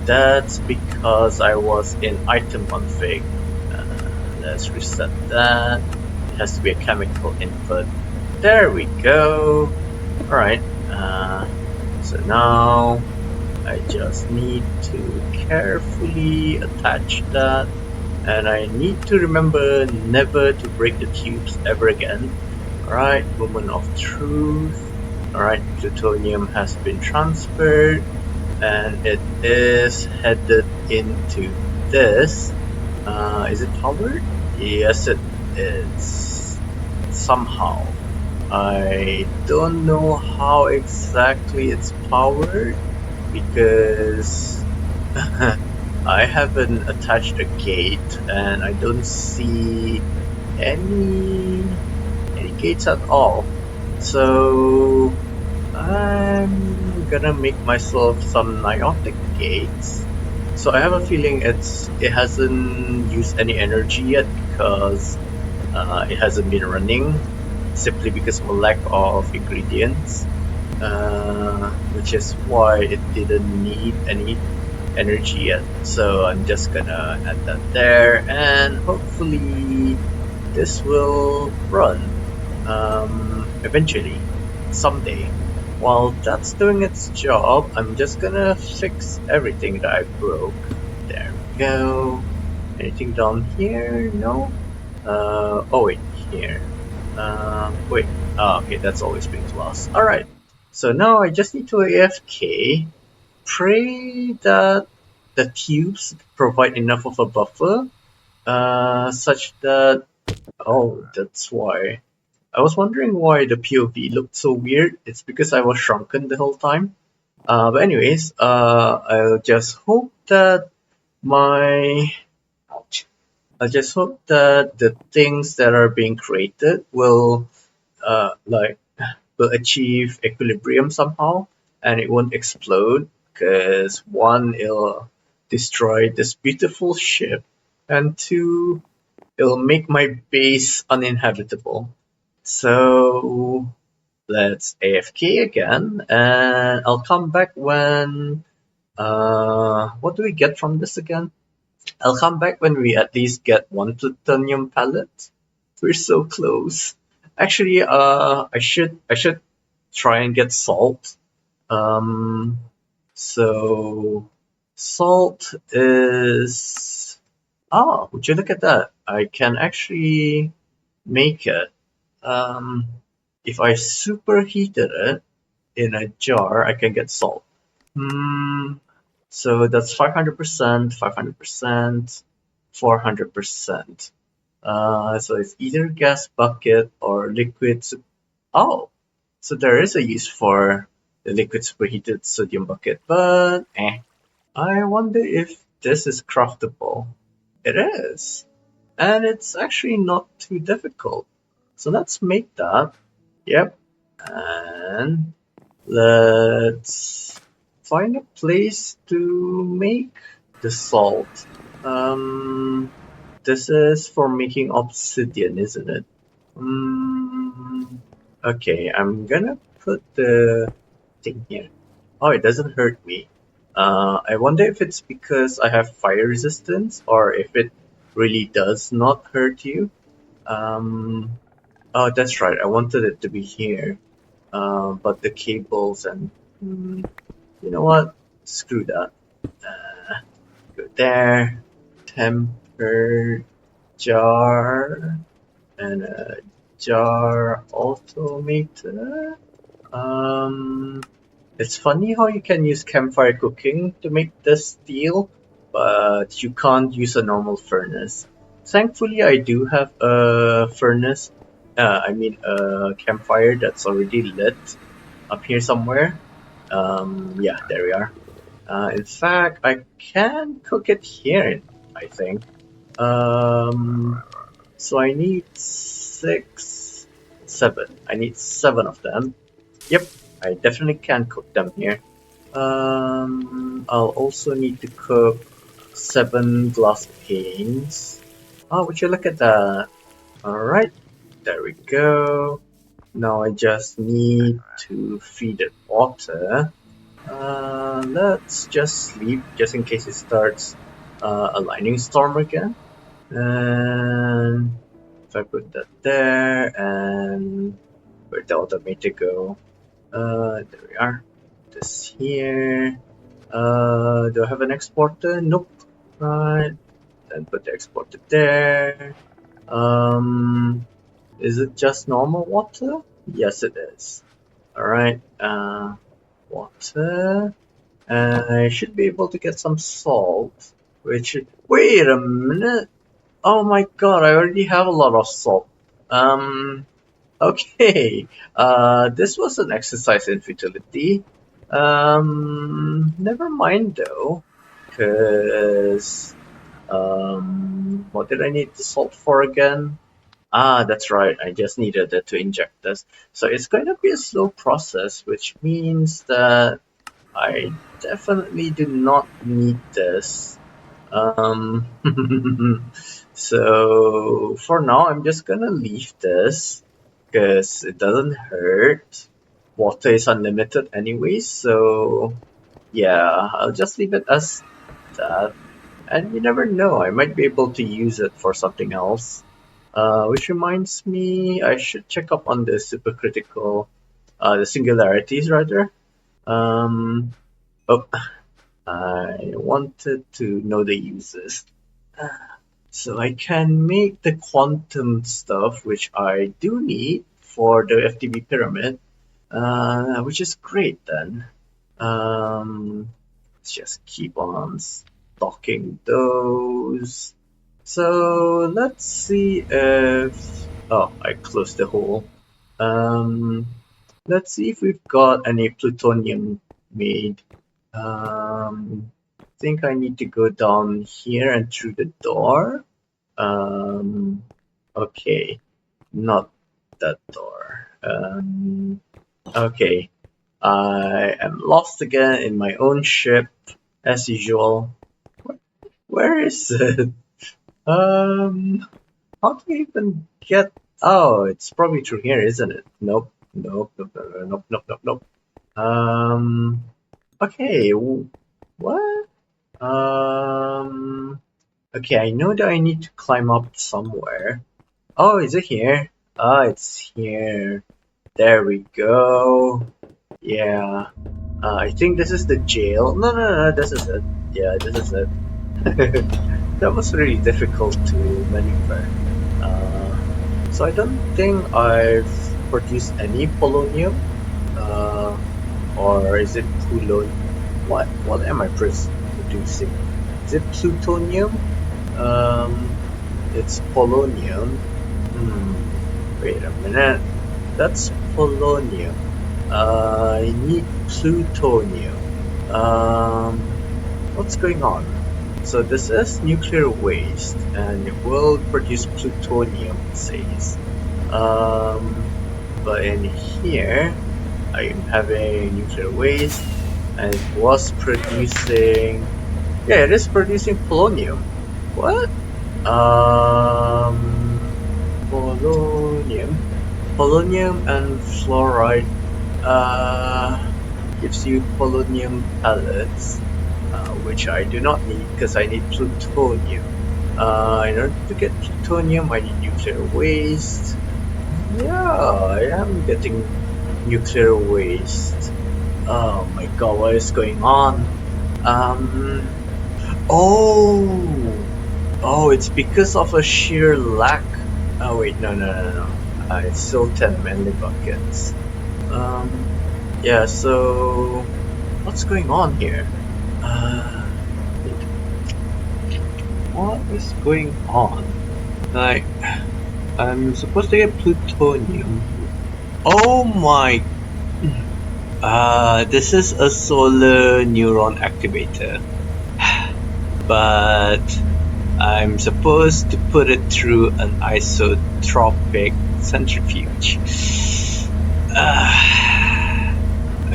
That's because I was in item config. Let's reset that. It has to be a chemical input. There we go. Alright, so now I just need to carefully attach that, and I need to remember never to break the tubes ever again. Alright, moment of truth. Alright, plutonium has been transferred, and it is headed into this. Is it powered? Yes, it is. Somehow. I don't know how exactly it's powered because I haven't attached a gate and I don't see any gates at all. So I'm gonna make myself some niotic gates. So I have a feeling it hasn't used any energy yet because it hasn't been running simply because of a lack of ingredients, which is why it didn't need any energy yet. So I'm just gonna add that there, and hopefully this will run eventually, someday. While that's doing its job, I'm just gonna fix everything that I broke. There we go. Anything down here? No? Oh wait, here. Wait. Okay, that's always been lost. Alright. So now I just need to AFK. Pray that the tubes provide enough of a buffer, such that... Oh, that's why. I was wondering why the POV looked so weird. It's because I was shrunken the whole time. But anyways, I'll just hope that my... Ouch. I just hope that the things that are being created will like will achieve equilibrium somehow and it won't explode because one, it'll destroy this beautiful ship, and two, it'll make my base uninhabitable. So let's AFK again, and I'll come back when what do we get from this again? I'll come back when we at least get one plutonium pellet. We're so close. Actually, I should try and get salt. Um, so salt is... Oh, would you look at that? I can actually make it. Um, if I superheated it in a jar, I can get salt. Hmm. So that's 500%, 500%, 400%. So it's either gas bucket or liquid. Oh, so there is a use for the liquid superheated sodium bucket, but I wonder if this is craftable. It is, and it's actually not too difficult. So let's make that. Yep, and let's find a place to make the salt. This is for making obsidian, isn't it? Okay, I'm gonna put the thing here. Oh, it doesn't hurt me. I wonder if it's because I have fire resistance or if it really does not hurt you. Um, oh, that's right. I wanted it to be here. But the cables and you know what? Screw that. Go there. Tempered jar and a jar automator. It's funny how you can use campfire cooking to make this steel, but you can't use a normal furnace. Thankfully, I do have a furnace, a campfire that's already lit up here somewhere. Yeah, there we are. In fact, I can cook it here, I think. So I need seven. I need 7 of them. Yep, I definitely can cook them here. I'll also need to cook 7 glass panes. Oh, would you look at that? Alright, there we go. Now I just need to feed it water. Let's just sleep just in case it starts a lightning storm again. And if I put that there, and where'd the automator go? There we are. This here. Do I have an exporter? Nope. Right. Then put the exporter there. Is it just normal water? Yes, it is. Alright. Water. I should be able to get some salt. Wait a minute. Oh my god, I already have a lot of salt. Okay. This was an exercise in futility. Never mind though. Cause, what did I need the salt for again? Ah, that's right. I just needed it to inject this. So it's going to be a slow process, which means that I definitely do not need this. So for now, I'm just gonna leave this because it doesn't hurt. Water is unlimited anyway, so yeah, I'll just leave it as that. And you never know, I might be able to use it for something else. Which reminds me, I should check up on the supercritical, the singularities rather. Um, oh, I wanted to know the uses. So I can make the quantum stuff, which I do need for the FTB pyramid, which is great then. Let's just keep on stocking those. So let's see if... Oh, I closed the hole. Let's see if we've got any plutonium made. I think I need to go down here and through the door. Okay, not that door. Okay, I am lost again in my own ship, as usual. Where is it? How do we even get... Oh, it's probably through here, isn't it? Nope, nope, nope, nope, nope, nope, nope. Okay, what? Okay, I know that I need to climb up somewhere. Oh, is it here? Ah, it's here. There we go. Yeah. I think this is the jail. No, this is it. Yeah, this is it. That was really difficult to maneuver. So I don't think I've produced any polonium. Or is it polonium? What am I producing? Is it plutonium? It's polonium. Wait a minute. That's polonium. I need plutonium. What's going on? So this is nuclear waste, and it will produce plutonium, it says. But in here, I'm having nuclear waste, and it was producing... Yeah, it is producing polonium. What? Polonium and fluoride gives you polonium pellets, which I do not need because I need plutonium. In order to get plutonium, I need nuclear waste. Yeah, I am getting nuclear waste. Oh my god, what is going on? Oh, it's because of a sheer lack. Oh wait, no. It's still 10 millibuckets. Yeah, so what's going on here? What is going on? Like, I'm supposed to get plutonium. Oh my! This is a solar neuron activator. But I'm supposed to put it through an isotropic centrifuge.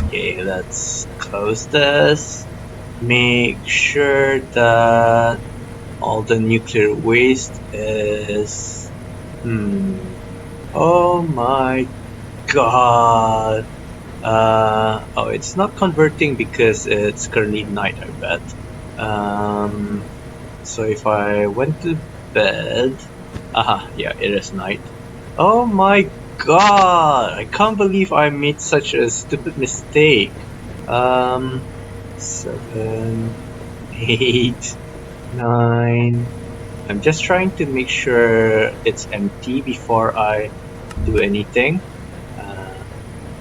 Okay, let's close this. Make sure that all the nuclear waste is... Oh my god. Oh, it's not converting because it's currently night, I bet. So if I went to bed... Aha, yeah, it is night. Oh my god! I can't believe I made such a stupid mistake. 7, 8, 9... I'm just trying to make sure it's empty before I do anything.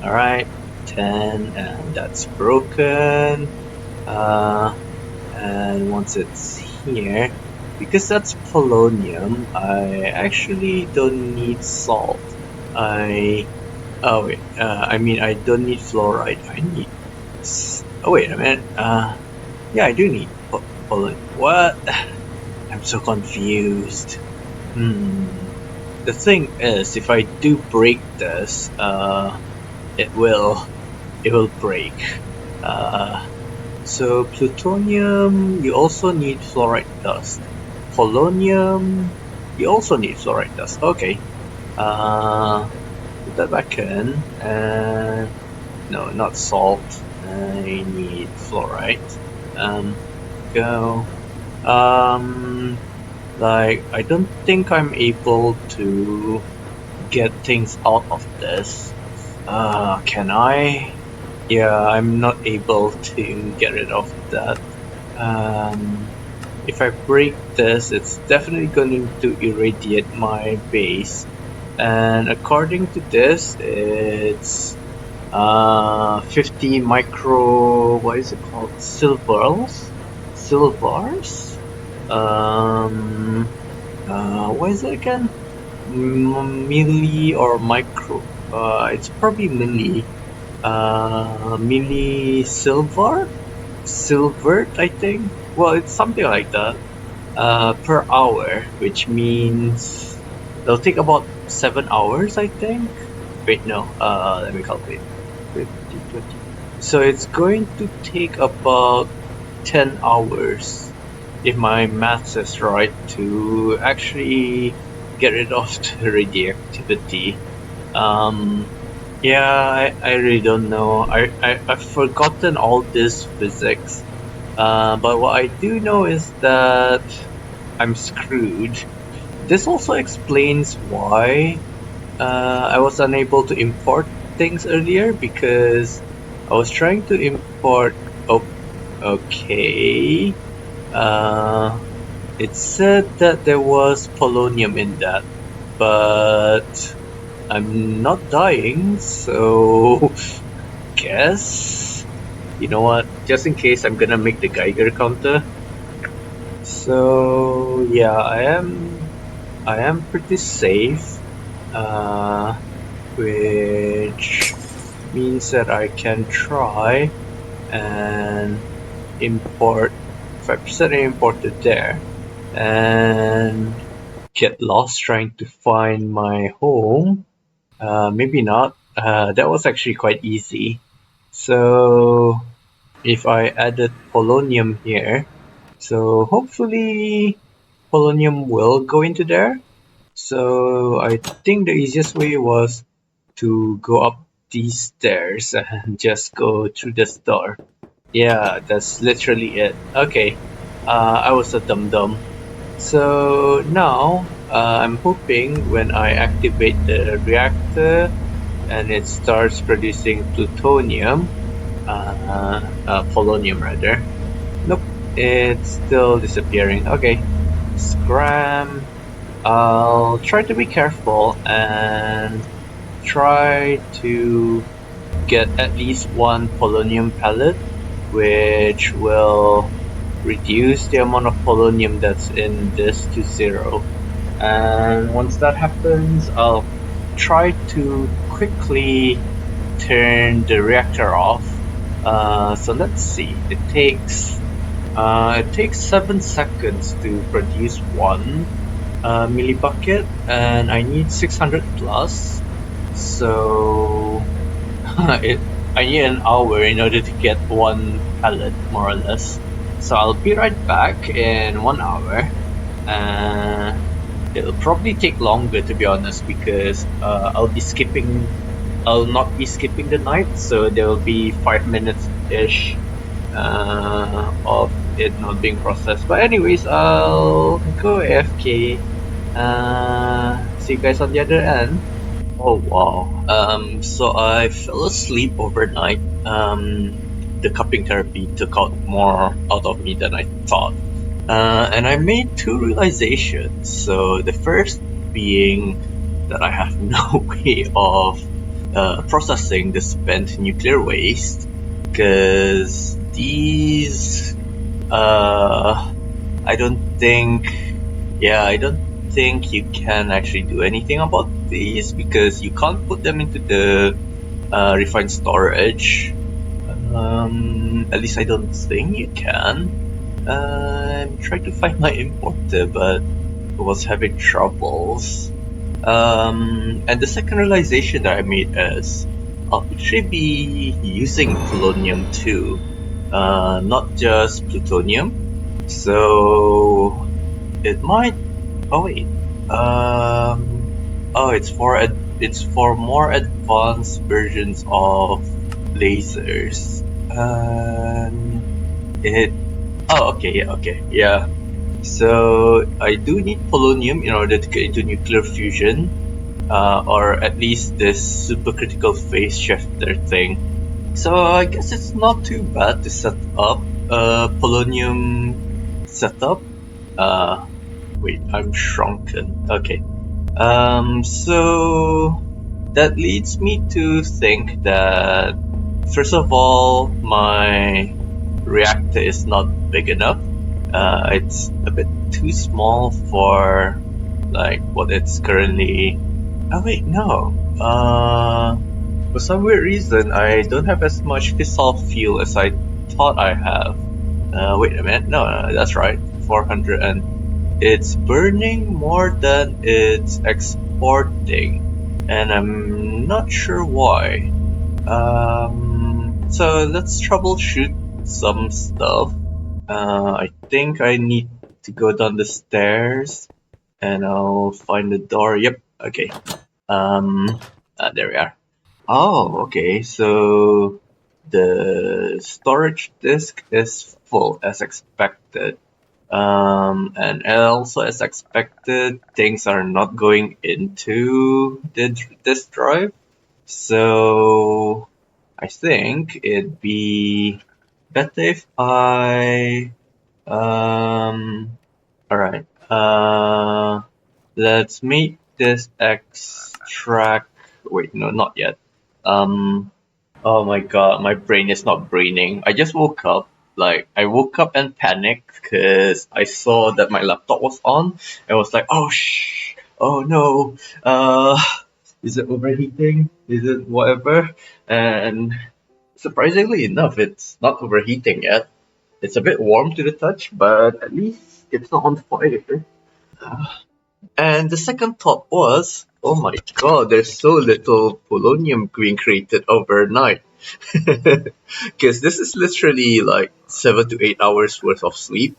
Alright, 10, and that's broken. And once it's here, because that's polonium, I actually don't need salt. I mean I don't need fluoride. I need... Oh wait a minute. Yeah, I do need polonium. What? I'm so confused. The thing is, if I do break this, it will break. So plutonium, you also need fluoride dust. Polonium, you also need fluoride dust. Okay. Put that back in. And no, not salt. I need fluoride. Go. Like, I don't think I'm able to get things out of this. Can I? Yeah, I'm not able to get rid of that. If I break this, it's definitely going to irradiate my base. And according to this, it's 50 micro... what is it called? Silvars? What is it again? Milli or micro? It's probably milli. Milli silvert, I think. Well, it's something like that. Per hour, which means it'll take about 7 hours, I think. Wait, no. Let me calculate. 50, 20. So it's going to take about 10 hours, if my maths is right, to actually get rid of the radioactivity. Yeah, I really don't know. I've forgotten all this physics. But what I do know is that I'm screwed. This also explains why I was unable to import things earlier, because I was trying to import... Oh, okay. It said that there was polonium in that, but I'm not dying, so guess... You know what, just in case, I'm gonna make the Geiger counter. So yeah, I am pretty safe, which means that I can try and import 5% imported there, and get lost trying to find my home. Maybe not. That was actually quite easy. So if I added polonium here, so hopefully polonium will go into there. So I think the easiest way was to go up these stairs and just go through this door. Yeah, that's literally it. Okay, I was a dum-dum. So now, I'm hoping when I activate the reactor and it starts producing plutonium, polonium rather. Nope, it's still disappearing. Okay, scram. I'll try to be careful and try to get at least one polonium pellet, which will reduce the amount of polonium that's in this to 0. And once that happens, I'll try to quickly turn the reactor off. So let's see. It takes 7 seconds to produce one millibucket, and I need 600 plus. So I need an hour in order to get one pellet, more or less. So I'll be right back in 1 hour. It'll probably take longer, to be honest, because I'll not be skipping the night, so there will be 5 minutes-ish of it not being processed. But anyways, I'll go AFK. See you guys on the other end. Oh wow. So I fell asleep overnight. The cupping therapy took out more out of me than I thought. And I made 2 realizations. So the first being that I have no way of processing the spent nuclear waste, because these I don't think you can actually do anything about these, because you can't put them into the refined storage. At least I don't think you can. I'm trying to find my importer, but I was having troubles. And the second realization that I made is I'll actually be using polonium too, not just plutonium. So it might. Oh wait. Oh, it's for more advanced versions of lasers. Yeah. So I do need polonium in order to get into nuclear fusion, or at least this supercritical phase shifter thing. So I guess it's not too bad to set up a polonium setup. Wait, I'm shrunken. Okay. So that leads me to think that, first of all, my reactor is not big enough. It's a bit too small for like what it's currently. Oh wait, no. For some weird reason, I don't have as much fissile fuel as I thought I have. Wait a minute. No, that's right. 400, and it's burning more than it's exporting, and I'm not sure why. So let's troubleshoot some stuff. I think I need to go down the stairs, and I'll find the door. Yep. Okay. There we are. Oh, okay. So the storage disk is full as expected. And also as expected, things are not going into this drive. So I think it'd be better if I alright. Let's make this extract. Wait, no, not yet. Oh my god, my brain is not braining. I just woke up. I woke up and panicked because I saw that my laptop was on. I was like, oh no, is it overheating? Is it whatever? And surprisingly enough, it's not overheating yet. It's a bit warm to the touch, but at least it's not on fire. And the second thought was, oh my god, there's so little polonium being created overnight. Because this is literally like 7 to 8 hours worth of sleep,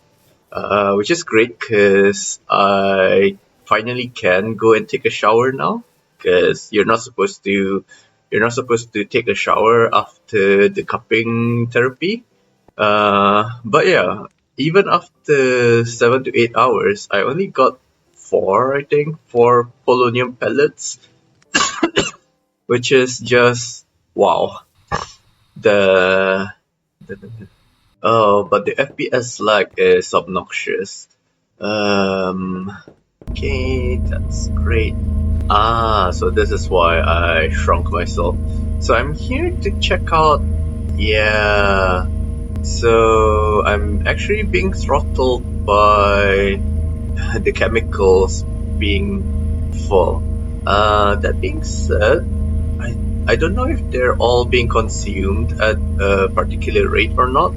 which is great because I finally can go and take a shower now. Because you're not supposed to take a shower after the cupping therapy. But yeah, even after 7 to 8 hours, I only got four polonium pellets, which is just wow. The, but the FPS lag is obnoxious. Okay, that's great. Ah, so this is why I shrunk myself. So I'm here to check out, yeah. So I'm actually being throttled by the chemicals being full. That being said, I don't know if they're all being consumed at a particular rate or not.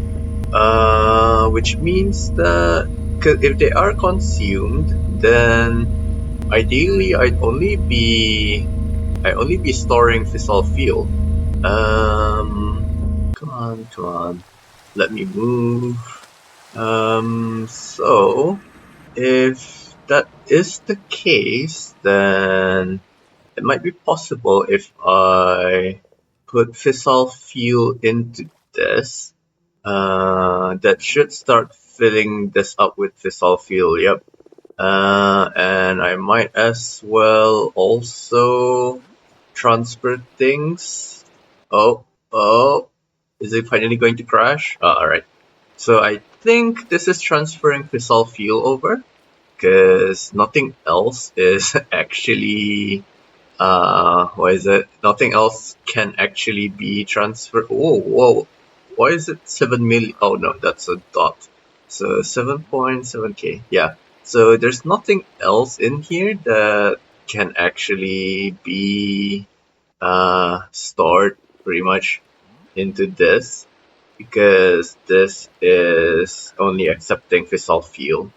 Which means that if they are consumed, then ideally I only be storing fissile fuel. Come on, let me move. So if that is the case, then it might be possible if I put fissile fuel into this. That should start filling this up with fissile fuel, yep. And I might as well also transfer things. Oh, is it finally going to crash? Alright. So I think this is transferring fissile fuel over, because nothing else is actually what is it? Nothing else can actually be transferred. Whoa. Why is it 7 million? Oh no, that's a dot. So 7.7k. Yeah. So there's nothing else in here that can actually be stored pretty much into this, because this is only accepting fissile fuel.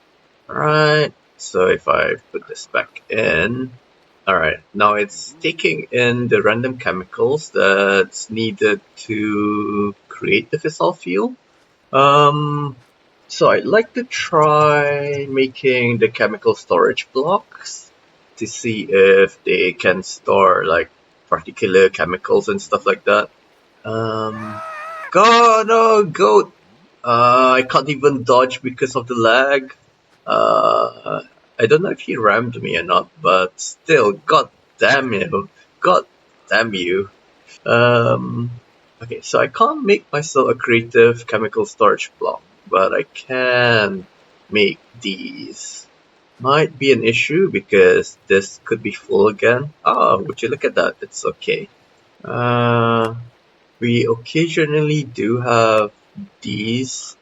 Alright, so if I put this back in, alright, now it's taking in the random chemicals that's needed to create the fissile fuel. So I'd like to try making the chemical storage blocks to see if they can store like particular chemicals and stuff like that. God, no, goat! I can't even dodge because of the lag. Uh, I don't know if he rammed me or not, but still, god damn you. God damn you. Um, okay, so I can't make myself a creative chemical storage block, but I can make these. Might be an issue because this could be full again. Oh, would you look at that? It's okay. We occasionally do have these.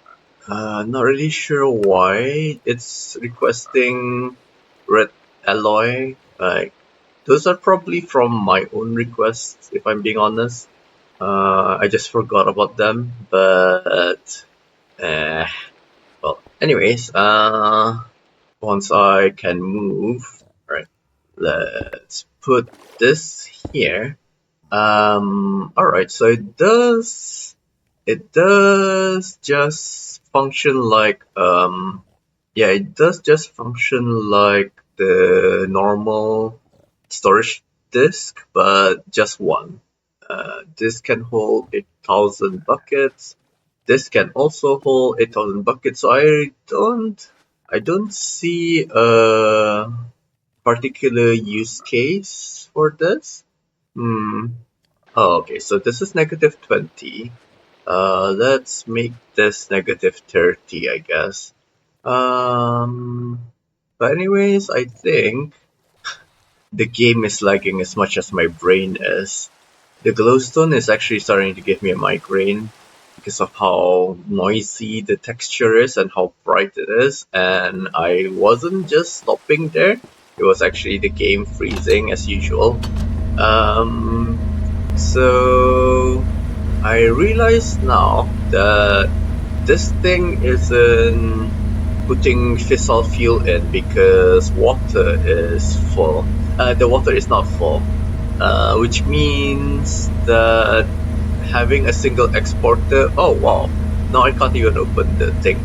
Not really sure why it's requesting red alloy. Like, those are probably from my own requests, if I'm being honest. I just forgot about them, but well, anyways, once I can move, right, let's put this here. Alright, so it does just function like, yeah, it does just function like the normal storage disk, but just one. This can hold 8,000 buckets. This can also hold 8,000 buckets. So I don't see a particular use case for this. Oh, okay, so this is negative 20. Let's make this negative 30, I guess. But anyways, I think the game is lagging as much as my brain is. The glowstone is actually starting to give me a migraine because of how noisy the texture is and how bright it is, and I wasn't just stopping there, it was actually the game freezing as usual. So I realize now that this thing isn't putting fissile fuel in because water is full. The water is not full, which means that having a single exporter. Oh wow! Now I can't even open the thing.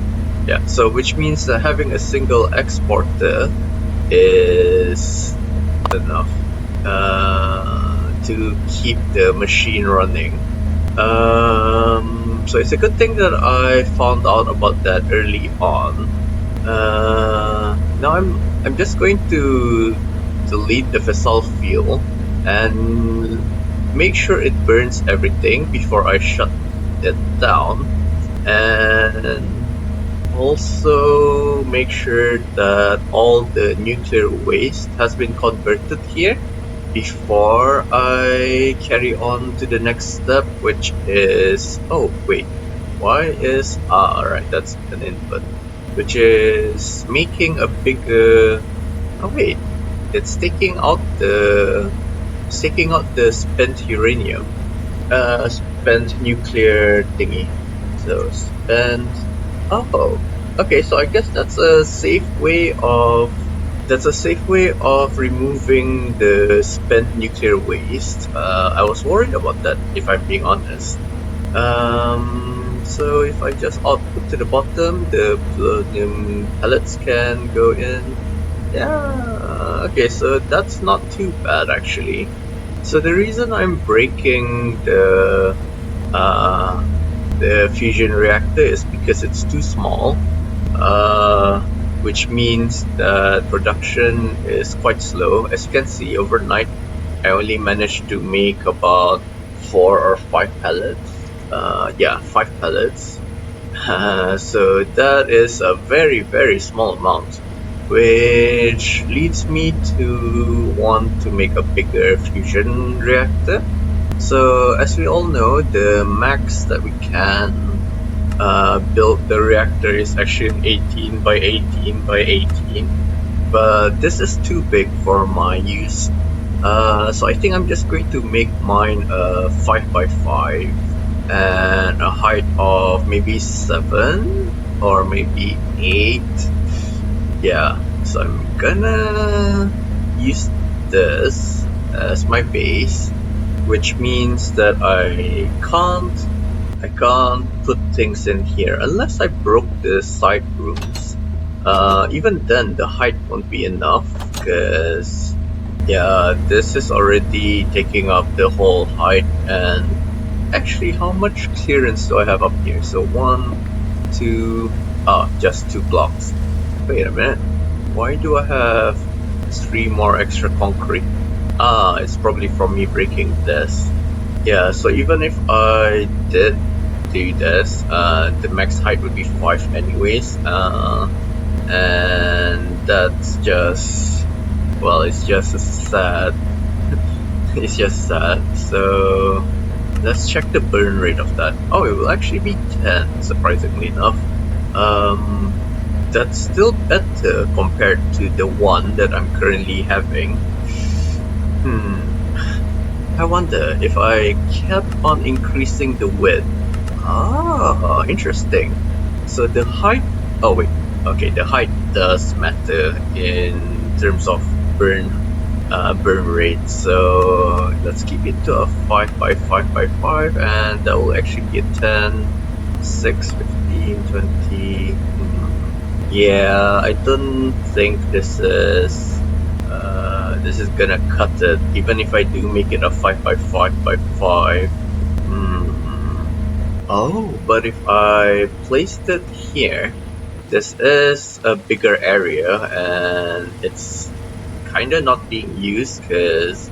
Yeah, so which means that having a single exporter is enough to keep the machine running. So it's a good thing that I found out about that early on. Now I'm just going to delete the fissile fuel and make sure it burns everything before I shut it down, and also make sure that all the nuclear waste has been converted here. before I carry on to the next step, which is, oh wait, why is, alright, that's an input, which is making a bigger, oh wait, it's taking out the spent uranium, spent nuclear thingy. So spent, oh, okay, so I guess that's a safe way of removing the spent nuclear waste. I was worried about that, if I'm being honest. So if I just output to the bottom, the plutonium pellets can go in. Yeah, okay, so that's not too bad actually. So the reason I'm breaking the fusion reactor is because it's too small, which means that production is quite slow. As you can see, overnight I only managed to make about 4 or 5 pellets. Yeah, 5 pellets. So that is a very, very small amount, which leads me to want to make a bigger fusion reactor. So as we all know, the max that we can build the reactor is actually 18 by 18 by 18, but this is too big for my use. So I think I'm just going to make mine a 5 by 5 and a height of maybe 7 or maybe 8. Yeah, so I'm gonna use this as my base, which means that I can't put things in here unless I broke the side rooms. Even then the height won't be enough, because yeah, this is already taking up the whole height. And actually, how much clearance do I have up here? So 1, 2, just 2 blocks. Wait a minute, why do I have 3 more extra concrete? It's probably from me breaking this. Yeah, so even if I did do this, the max height would be 5 anyways, and that's just, well, it's just sad. It's just sad. So let's check the burn rate of that. Oh, it will actually be 10, surprisingly enough. That's still better compared to the one that I'm currently having. I wonder if I kept on increasing the width. Interesting. So the height, oh wait, okay, the height does matter in terms of burn rate. So let's keep it to a 5 by 5 by 5, and that will actually be a 10, 6, 15, 20. Yeah, I don't think this is gonna cut it, even if I do make it a 5 by 5 by 5. Oh, but if I placed it here, this is a bigger area and it's kinda not being used because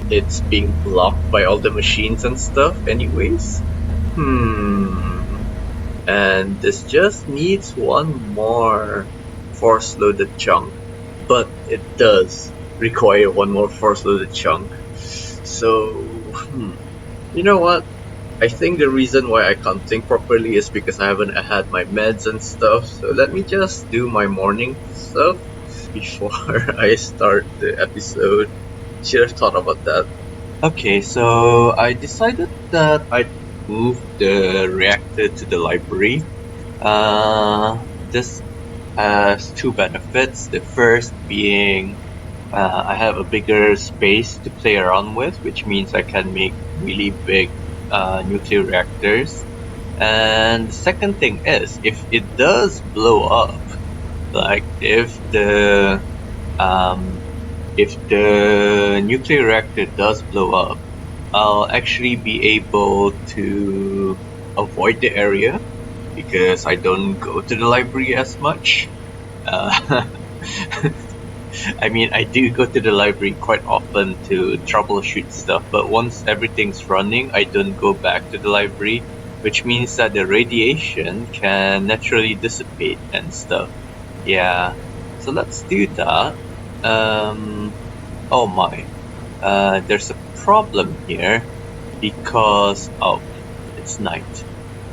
it's being blocked by all the machines and stuff anyways. And this just needs one more force loaded chunk, but it does require one more force loaded chunk. So you know what, I think the reason why I can't think properly is because I haven't had my meds and stuff. So let me just do my morning stuff before I start the episode. Should have thought about that. Okay, so I decided that I'd move the reactor to the library. This has 2 benefits. The first being I have a bigger space to play around with, which means I can make really big nuclear reactors. And the second thing is, if it does blow up, like if the nuclear reactor does blow up, I'll actually be able to avoid the area because I don't go to the library as much. I mean, I do go to the library quite often to troubleshoot stuff, but once everything's running, I don't go back to the library, which means that the radiation can naturally dissipate and stuff. Yeah, so let's do that. Oh my, there's a problem here because, oh, it's night.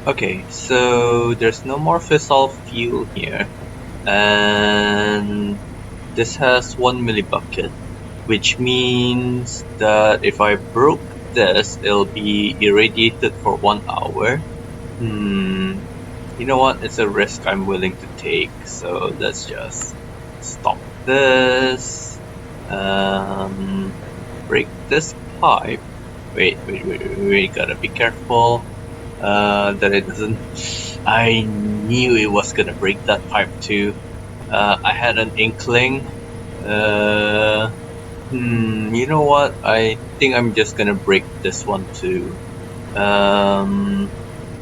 Okay, so there's no more fissile fuel here, and this has 1 millibucket, which means that if I broke this, it'll be irradiated for 1 hour. You know what? It's a risk I'm willing to take, so let's just stop this. Break this pipe. Wait, gotta be careful that it doesn't. I knew it was gonna break that pipe too. I had an inkling. You know what? I think I'm just gonna break this one too.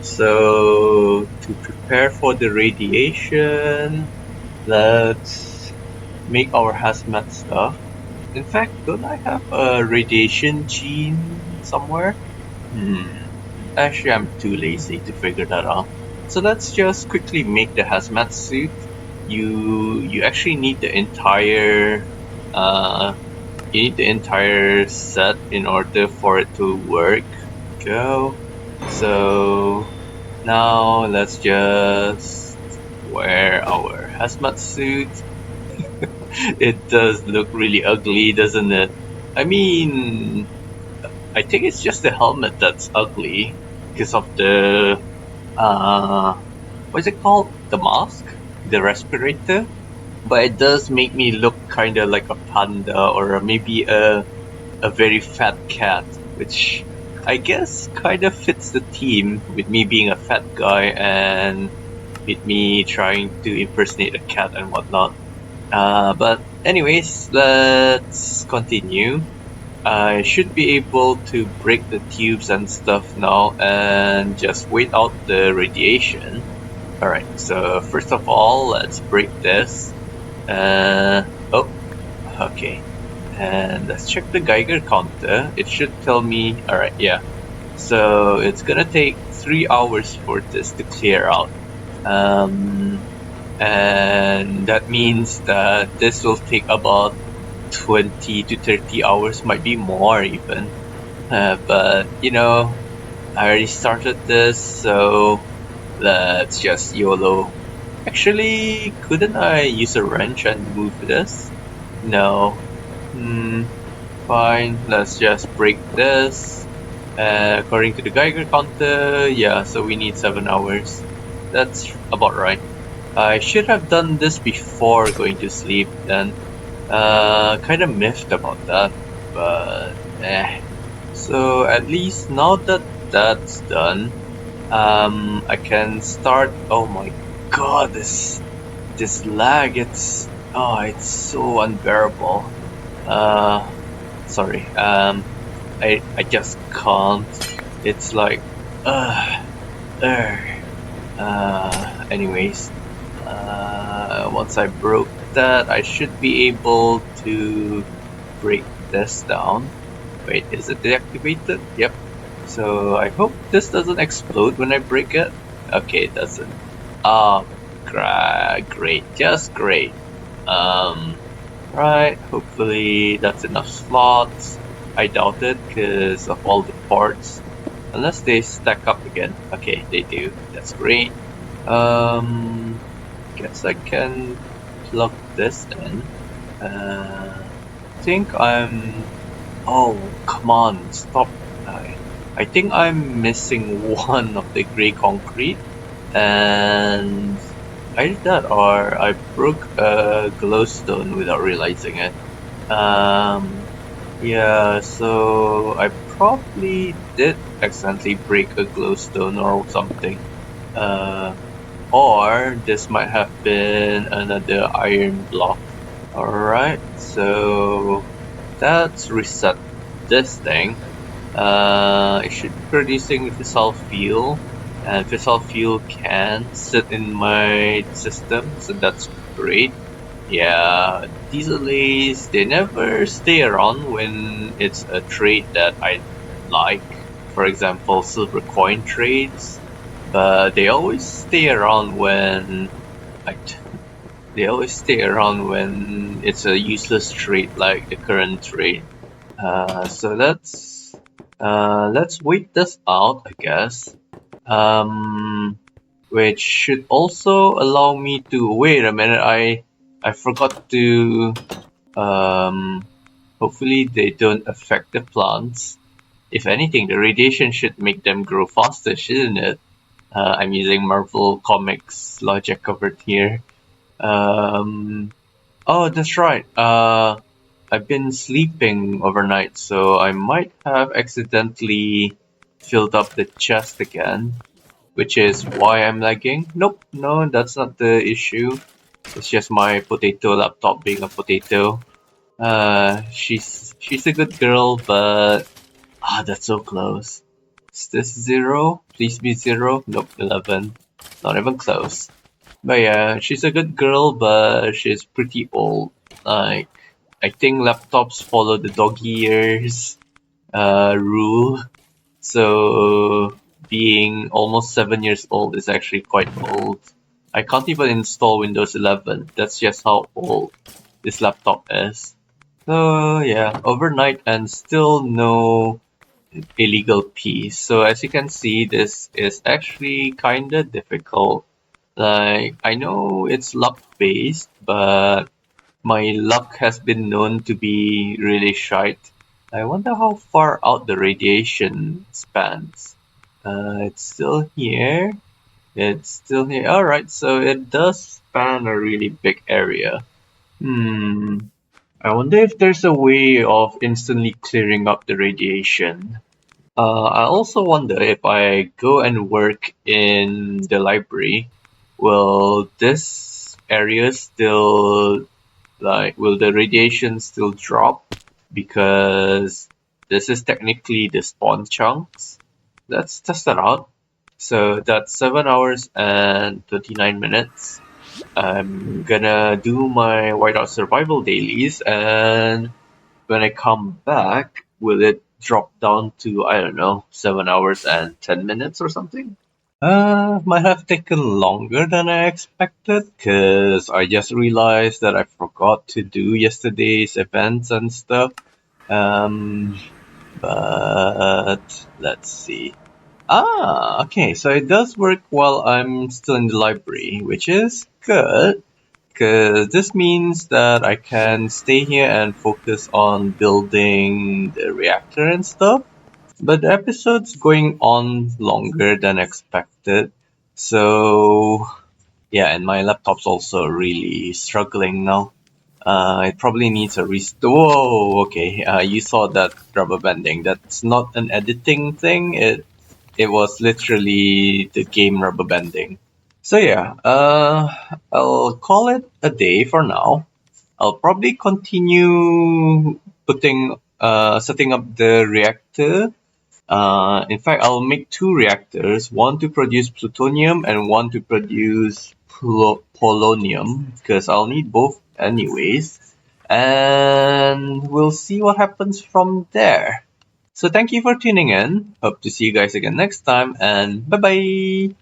So to prepare for the radiation, let's make our hazmat stuff. In fact, don't I have a radiation gene somewhere? Actually, I'm too lazy to figure that out. So let's just quickly make the hazmat suit. You actually need the entire set in order for it to work. Go. So now let's just wear our hazmat suit. It does look really ugly, doesn't it? I mean, I think it's just the helmet that's ugly because of the what's it called? The mask? The respirator? But it does make me look kinda like a panda or maybe a very fat cat, which I guess kinda fits the theme with me being a fat guy and with me trying to impersonate a cat and whatnot. But anyways, let's continue. I should be able to break the tubes and stuff now and just wait out the radiation. Alright, so first of all, let's break this. Oh, okay. And let's check the Geiger counter. It should tell me, alright, yeah. So it's gonna take 3 hours for this to clear out. And that means that this will take about 20 to 30 hours, might be more even. But you know, I already started this, so let's just YOLO. Actually, couldn't I use a wrench and move this? No. Fine, let's just break this. According to the Geiger counter, yeah, so we need 7 hours. That's about right. I should have done this before going to sleep then. Kinda miffed about that, but So at least now that that's done, I can start. Oh my god, this lag, it's so unbearable. Sorry, I just can't. It's like, anyways, once I broke that, I should be able to break this down. Wait, is it deactivated? Yep. So I hope this doesn't explode when I break it. Okay, it doesn't. Great, just great. Right, hopefully that's enough slots. I doubt it because of all the ports. Unless they stack up again. Okay, they do. That's great. Guess I can plug this in. I think I'm... Oh, come on, stop. I think I'm missing one of the gray concrete. And either that or I broke a glowstone without realizing it. Yeah, so I probably did accidentally break a glowstone or something. Or this might have been another iron block. Alright, so let's reset this thing. It should be producing fissile fuel, and fissile fuel can sit in my system, so that's great. Yeah, these delays, they never stay around when it's a trade that I like. For example, silver coin trades. But they always stay around when They always stay around when it's a useless trade like the current trade. So let's wait this out, I guess. Which should also allow me to wait a minute. I forgot to hopefully they don't affect the plants. If anything, the radiation should make them grow faster, shouldn't it? I'm using Marvel Comics logic over here. Um, oh, that's right. I've been sleeping overnight, so I might have accidentally filled up the chest again, which is why I'm lagging. Nope, no, that's not the issue. It's just my potato laptop being a potato. She's a good girl, but that's so close. Is this 0? Please be 0. Nope, 11. Not even close. But yeah, she's a good girl, but she's pretty old. Like, I think laptops follow the doggy years rule. So being almost 7 years old is actually quite old. I can't even install Windows 11. That's just how old this laptop is. So yeah, overnight and still no illegal piece. So as you can see, this is actually kinda difficult. Like, I know it's luck based, but my luck has been known to be really shite. I wonder how far out the radiation spans. It's still here. It's still here. Alright, so it does span a really big area. I wonder if there's a way of instantly clearing up the radiation. I also wonder if I go and work in the library, will this area still, like, will the radiation still drop? Because this is technically the spawn chunks. Let's test that out. So that's 7 hours and 29 minutes. I'm gonna do my whiteout survival dailies, and when I come back, will it drop down to, I don't know, 7 hours and 10 minutes or something? Might have taken longer than I expected, because I just realized that I forgot to do yesterday's events and stuff. Um, but let's see. Okay, so it does work while I'm still in the library, which is good. Because this means that I can stay here and focus on building the reactor and stuff. But the episode's going on longer than expected. So, yeah, and my laptop's also really struggling now. It probably needs a restore. Whoa, okay. You saw that rubber banding. That's not an editing thing. It was literally the game rubber banding. So yeah, I'll call it a day for now. I'll probably continue setting up the reactor. In fact, I'll make two reactors, one to produce plutonium and one to produce polonium, because I'll need both anyways. And we'll see what happens from there. So thank you for tuning in. Hope to see you guys again next time, and bye bye.